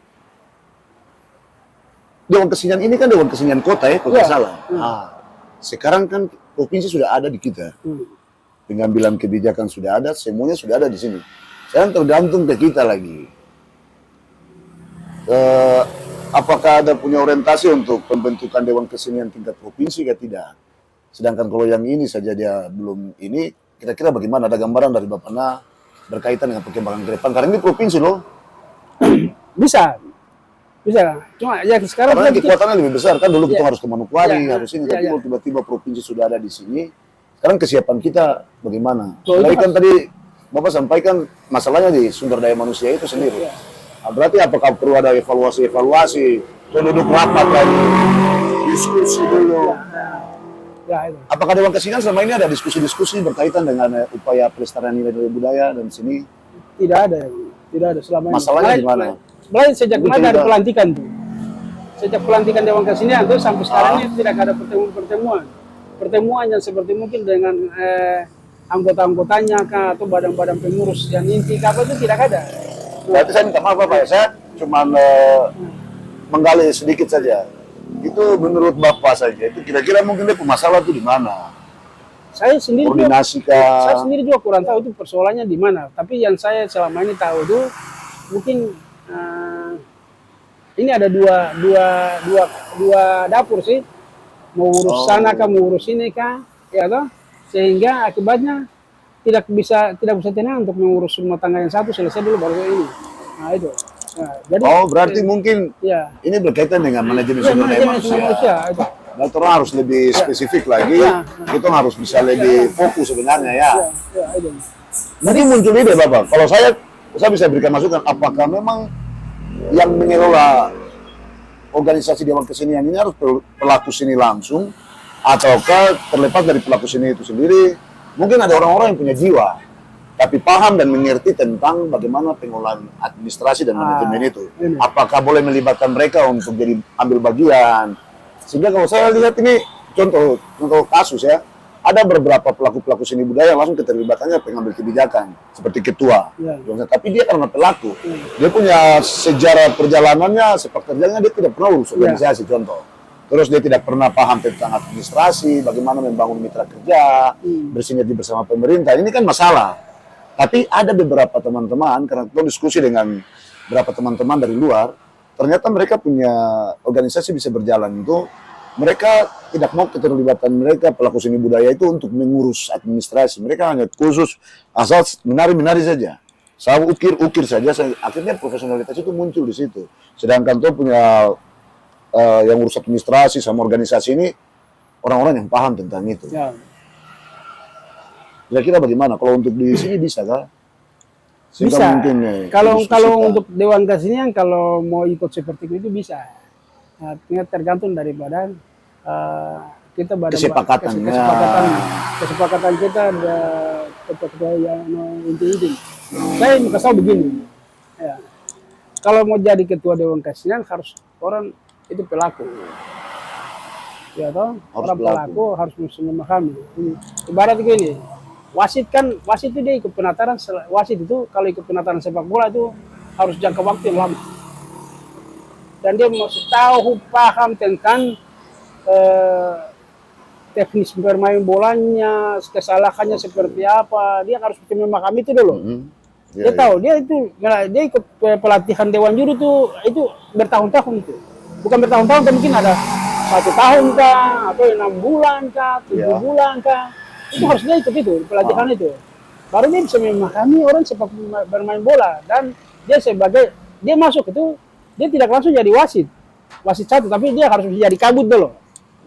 Dewan Kesenian ini kan Dewan Kesenian kota ya, kalau tidak salah. Sekarang kan provinsi sudah ada di kita. Pengambilan kebijakan sudah ada, semuanya sudah ada di sini. Sekarang tergantung ke kita lagi. Apakah ada punya orientasi untuk pembentukan Dewan Kesenian tingkat provinsi atau tidak? Sedangkan kalau yang ini saja dia belum ini, kira-kira bagaimana? Ada gambaran dari Bapak Na berkaitan dengan perkembangan ke depan? Karena ini provinsi loh. Bisa. Cuma ya sekarang karena kekuatannya lebih besar kan dulu kita harus ke Manokwari, harus ini. Tapi kalau tiba-tiba provinsi sudah ada di sini, sekarang kesiapan kita bagaimana? Jadi kan tadi Bapak sampaikan masalahnya di sumber daya manusia itu sendiri. Nah, berarti apakah perlu ada evaluasi, duduk rapat lagi, diskusi dulu. Itu. Apakah Dewan Kesenian selama ini ada diskusi-diskusi berkaitan dengan upaya pelestarian nilai-nilai budaya dan sini? Tidak ada selama ini. Masalahnya di mana? Mulai sejak dari pelantikan tuh. Sejak pelantikan Dewan Kesenian tuh sampai sekarang ini tidak ada pertemuan. Pertemuan yang seperti mungkin dengan anggota-anggotanya kah atau badan-badan pengurus yang inti apa itu tidak ada. Berarti saya minta maaf Bapak ya, saya cuma menggali sedikit saja. Itu menurut Bapak saja, itu kira-kira mungkin dia masalah itu di mana? Saya sendiri koordinasi saya sendiri juga kurang tahu itu persoalannya di mana. Tapi yang saya selama ini tahu itu mungkin ini ada dua dapur sih, mau urus sana kah, mau urus ini kah, ya toh, sehingga akibatnya tidak bisa tenang untuk mengurus rumah tangga yang satu selesai dulu baru ini. Nah itu. Nah, jadi, berarti mungkin ini berkaitan dengan manajemen sumber daya manusia. Kita harus lebih spesifik lagi, kita harus bisa lebih fokus sebenarnya ya. Mungkin muncul ide Bapak, kalau saya bisa berikan masukan, apakah memang yang mengelola organisasi Dewan Kesenian ini harus pelaku seni langsung, ataukah terlepas dari pelaku seni itu sendiri, mungkin ada orang-orang yang punya jiwa, tapi paham dan mengerti tentang bagaimana pengolahan administrasi dan manajemen itu. Apakah boleh melibatkan mereka untuk jadi ambil bagian? Sehingga kalau saya lihat ini contoh kasus ya, ada beberapa pelaku seni budaya langsung keterlibatannya pengambil kebijakan seperti ketua. Tapi dia karena pelaku, dia punya sejarah perjalanannya, sepak terjangnya dia tidak pernah urus organisasi contoh. Terus dia tidak pernah paham tentang administrasi, bagaimana membangun mitra kerja, bersinergi bersama pemerintah. Ini kan masalah. Tapi ada beberapa teman-teman, karena kita diskusi dengan beberapa teman-teman dari luar, ternyata mereka punya organisasi bisa berjalan itu, mereka tidak mau keterlibatan mereka pelaku seni budaya itu untuk mengurus administrasi. Mereka hanya khusus asal menari-menari saja. Saya ukir saja, akhirnya profesionalitas itu muncul di situ. Sedangkan tuh punya yang urus administrasi sama organisasi ini orang-orang yang paham tentang itu. Kira-kira bagaimana? Kalau untuk di sini bisa kah? Bisa. Mungkin, kalau untuk Dewan Kesenian kalau mau ikut seperti itu bisa. Nah, tergantung daripada kita kesepakatan kita ada ketua yang inti. Saya mau kasih begini. Ya. Kalau mau jadi ketua Dewan Kesenian harus orang itu pelaku. Ya toh, orang pelaku harus memahami. Ibarat begini. Wasit itu dia ikut penataran, wasit itu kalau ikut penataran sepak bola itu harus jangka waktu yang lama. dan dia masih tahu paham tentang teknis bermain bolanya, kesalahannya seperti apa, dia harus memahami itu dulu. Ya, Dia tahu, dia itu dia ikut pelatihan Dewan Juri itu bertahun-tahun itu, bukan bertahun-tahun, kan mungkin ada 1 tahun kah, atau 6 bulan kah, 7 bulan kah, itu harus dia ikut itu pelatihan itu, baru dia bisa memahami orang sepak bermain bola. Dan dia masuk itu, dia tidak langsung jadi wasit satu, tapi dia harus jadi kabut dulu.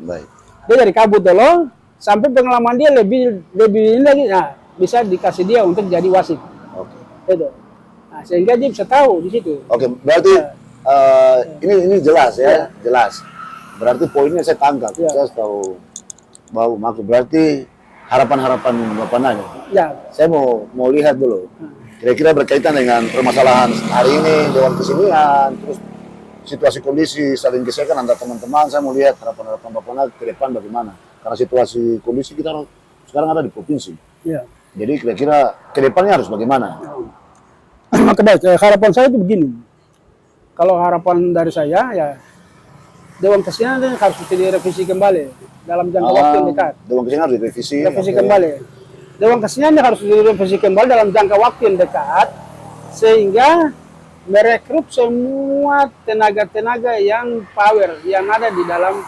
Baik. Dia dari kabut dulu sampai pengalaman dia lebih ini lagi, nah bisa dikasih dia untuk jadi wasit. Oke. Itu. Nah, sehingga dia bisa tahu di situ. Oke, berarti ini jelas ya, jelas. Berarti poinnya saya tangkap. Saya tahu bahwa maksud berarti harapan-harapan Bapak Nanya. Ya. Saya mau lihat dulu. Kira-kira berkaitan dengan permasalahan hari ini Dewan Kesenian, terus situasi kondisi saling gesekan antara teman-teman. Saya mau lihat harapan-harapan Bapak Nanya ke depan bagaimana. Karena situasi kondisi kita sekarang ada di provinsi. Ya. Jadi kira-kira ke depannya harus bagaimana? Maka baik, harapan saya itu begini. Kalau harapan dari saya, ya Dewan Kesenian harus direvisi kembali dalam jangka waktu yang dekat. Dewan Kesenian harus direvisi. Revisi kembali. Dewan Kesenian harus direvisi kembali dalam jangka waktu yang dekat, sehingga merekrut semua tenaga-tenaga yang power, yang ada di dalam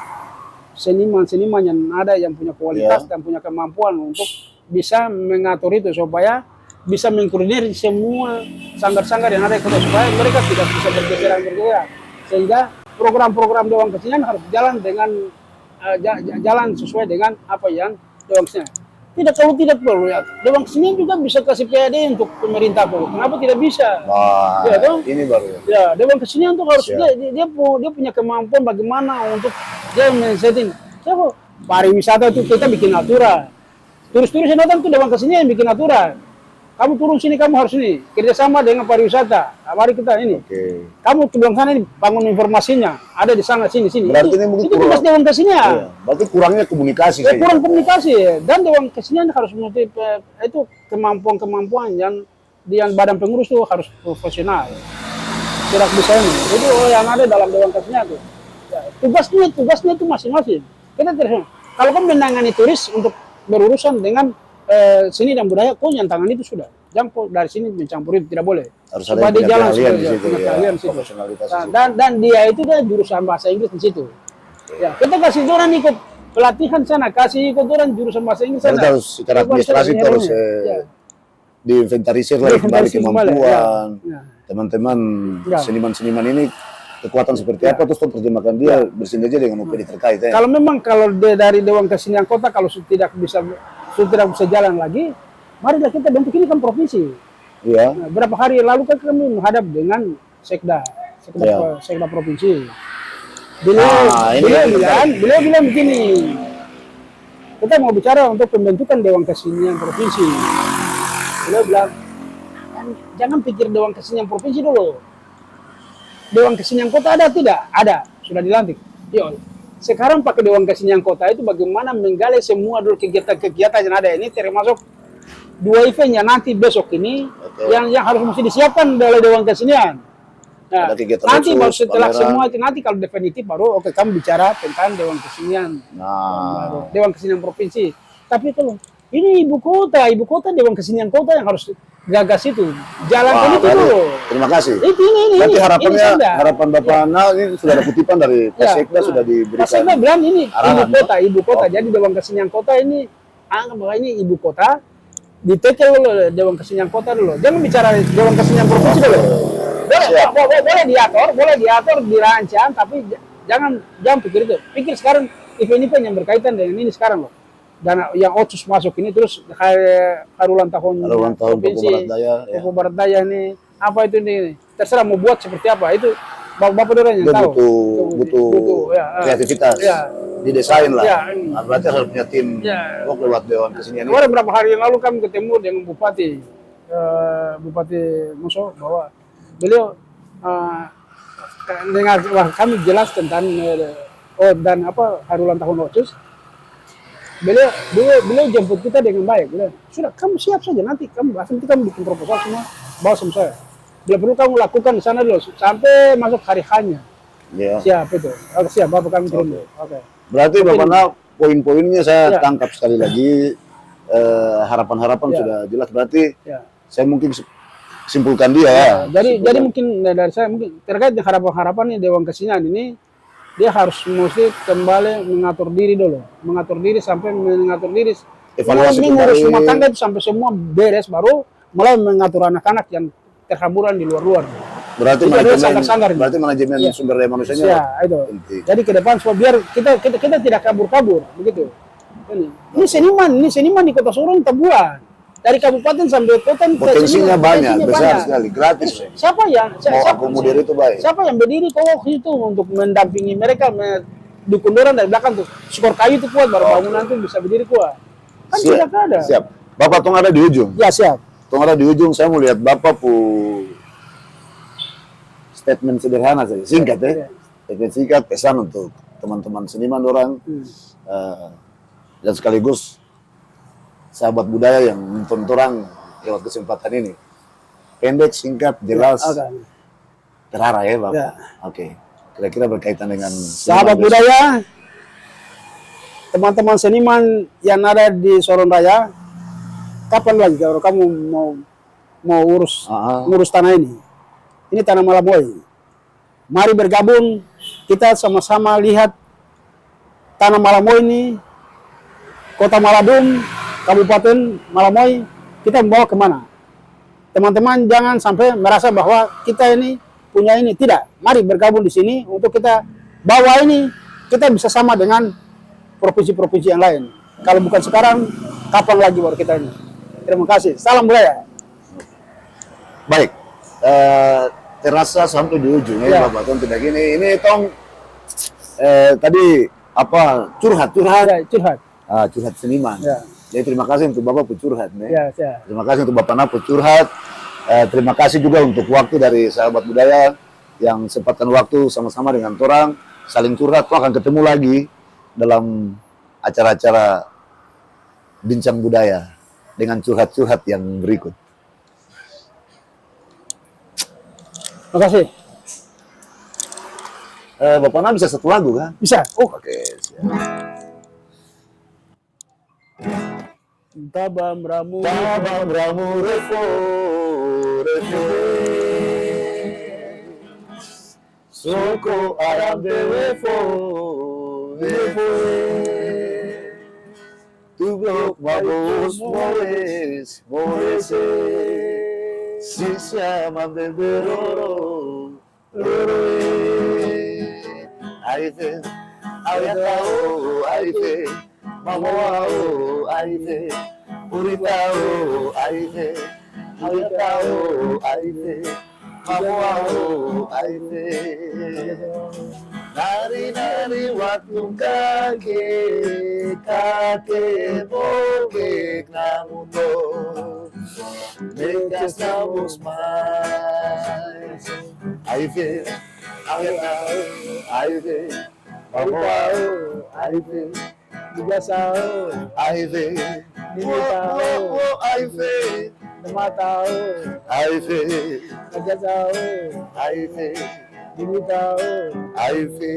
seniman-seniman yang ada, yang punya kualitas dan punya kemampuan untuk bisa mengatur itu, supaya bisa mengkoordinir semua sanggar-sanggar yang ada di kota, supaya mereka tidak bisa bergeseran, sehingga program-program Dewan Kesenian harus jalan dengan jalan sesuai dengan apa yang Dewan Kesenian. Kalau tidak perlu ya, Dewan Kesenian juga bisa kasih PAD untuk pemerintah perlu. Kenapa tidak bisa? Wah, ya, ini baru. Ya, Dewan Kesenian itu harus dia punya kemampuan bagaimana untuk dia men-setting. So, pariwisata itu kita bikin aturan. Turis-turis yang datang itu Dewan Kesenian yang bikin aturan. Kamu turun sini, kamu harus ini kerjasama dengan pariwisata. Mari kita ini. Kamu turun sana ini, bangun informasinya. Ada di sana, sini. Berarti ini mungkin itu tugas Dewan Kesenian. Iya. Berarti kurangnya komunikasi. Kurang komunikasi. Dan Dewan Kesenian harus memiliki itu kemampuan yang badan pengurus itu harus profesional. Tidak bisa ini. Jadi yang ada dalam Dewan Kesenian itu, ya, tugasnya itu masing-masing. Kita kalau kamu menangani turis untuk berurusan dengan seni dan budaya, kok yang tangan itu sudah. Jangan dari sini mencampur itu, tidak boleh. Harus ada jalan di situ, dan dia itu jurusan bahasa Inggris di situ. Ya, kita kasih orang ikut pelatihan sana, kasih ikut orang jurusan bahasa Inggris sana. Kita harus secara administrasi terus diinventarisir lagi kembali kemampuan teman-teman seniman-seniman ini, kekuatan seperti apa, terus terjemahkan dia bersinergi dengan UPD terkait. Kalau memang dari Dewan Kesenian Kota kalau tidak bisa jalan lagi, marilah kita bentuk ini kan provinsi. Iya. Nah, berapa hari lalu kan kami menghadap dengan sekda provinsi. Beliau bilang begini, kita mau bicara untuk pembentukan Dewan Kesenian provinsi. Beliau bilang, jangan pikir Dewan Kesenian provinsi dulu. Dewan Kesenian Kota ada tidak? Ada, sudah dilantik. Yuk, sekarang pakai Dewan Kesenian Kota itu bagaimana menggali semua dulu kegiatan-kegiatan yang ada ini, termasuk 2 event yang nanti besok ini yang harus mesti disiapkan oleh Dewan Kesenian. Nah, nanti baru setelah semua itu, nanti kalau definitif baru kami bicara tentang Dewan Kesenian. Dewan Kesenian Provinsi. Tapi kalau ini ibu kota Dewan Kesenian Kota yang harus gagas itu, jalankan itu dulu. Terima kasih. Ini harapan Bapak ini sudah ada kutipan dari Sekda, sudah diberikan. Sekda bilang ini ibu kota. Jadi Dewan Kesenian Kota ini anggap bahwa ini ibu kota, ditekel dulu Dewan Kesenian Kota dulu. Jangan bicara Dewan Kesenian Provinsi dulu. Boleh diatur, dirancang, tapi jangan pikir itu. Pikir sekarang event-event yang berkaitan dengan ini sekarang loh. Dan yang Otsus masuk ini, terus Harulan tahun provinsi Papua Barat Daya ini, apa itu ini, terserah mau buat seperti apa, itu bapak orang yang tahu. Butuh kreativitas, didesain lah. Berarti harus punya tim lewat Dewan Kesenian. Kemarin beberapa hari yang lalu kami ketemu dengan Bupati Muso, bahwa beliau dengar kami jelas tentang dan Harulan tahun Otsus. Beliau jemput kita dengan baik. Beliau, sudah kamu siap saja, nanti kamu bikin proposal semua, bawa sama saya. Bila perlu kamu lakukan di sana dulu sampai masuk hari hanya. Ya. Siap itu. Oke, siap, Bapak kami turun. Oke. Berarti Mungkin- Bapak Nap, poin-poinnya saya Ya. tangkap sekali lagi. Harapan-harapan Ya. sudah jelas. Berarti Ya. saya mungkin simpulkan dia ya. Jadi mungkin dari saya mungkin terkait dengan harapan-harapan nih Dewan Kesenian ini, dia harus mesti kembali mengatur diri dulu, mengatur diri sampai mengatur diri, Evaluasi mengurus kembali. rumah tangga itu sampai semua beres, baru mulai mengatur anak-anak yang terhamburan di luar-luar. Berarti Jadi ada manajemen, sanggar-sanggar nih. berarti manajemen Iya. sumber daya manusianya Ya, itu. penting. Jadi ke depan supaya biar kita tidak kabur-kabur, begitu. Ini seniman di Kota Sorong kita buat. Dari kabupaten sampai kota Potensinya banyak, besar sekali, gratis. Siapa yang Mau akomodir itu baik. siapa yang berdiri kok itu untuk mendampingi mereka dukung orang dari belakang tuh. Skor kayu itu kuat, baru bangunan tuh bisa berdiri kuat. Kan tidak ada. Siap. Bapak tong ada di ujung. Ya, siap. Tong ada di ujung, saya mau lihat Bapak statement sederhana saja, singkat ya. Ya. Statement singkat, pesan untuk teman-teman seniman orang dan sekaligus sahabat budaya yang nonton orang lewat kesempatan ini. Pendek, singkat, jelas, Oke. terarah ya Bapak. Ya. Oke. Kira-kira berkaitan dengan Sahabat seniman budaya, teman-teman seniman yang ada di Sorong Raya, kapan lagi kalau kamu mau ngurus tanah ini? Ini tanah Malaboy. Mari bergabung, kita sama-sama lihat tanah Malaboy ini, Kota Maladun, Kabupaten Malaboy, kita membawa kemana? Teman-teman jangan sampai merasa bahwa kita ini punya ini. Tidak, mari bergabung di sini untuk kita bawa ini, kita bisa sama dengan provinsi-provinsi yang lain. Kalau bukan sekarang, kapan lagi baru kita ini? Terima kasih. Salam budaya. Baik, terasa sampai di ujung ya, Ya. Bapak Tong tidak gini. Ini Tong tadi apa curhat Ya, curhat. curhat seniman. Ya. Jadi terima kasih untuk Bapak curhat nih. Ya, ya. Terima kasih untuk Bapak Napo curhat. Terima kasih juga untuk waktu dari sahabat budaya yang sempatkan waktu sama-sama dengan orang saling curhat. Akan ketemu lagi dalam acara-acara bincang budaya dengan curhat-curhat yang berikut. Terima kasih. Bapak Napo bisa satu lagu kan? Bisa. Oh, Oke, siap. Tabam Ramu. Tabam Ramu Revo, Revo. Soko Aram de Revo, Revo. Tublok Mabos Mores, Mores. Sisa Mambe Beroro, Roro. Aife, Ayatao, Aife. Mamao, Aife. Uritao, Aife. Ayatao, Aife. Mamao, Aife. Nari-nari waktu kake bogek namundo. Megas namus mais. Aife, Ayatao, Aife. Mamao, Aife. Bigasao. Aife, Nilitao. Aife, Namatao. Aife, Nagasao. Aife, Dinitao. Aife.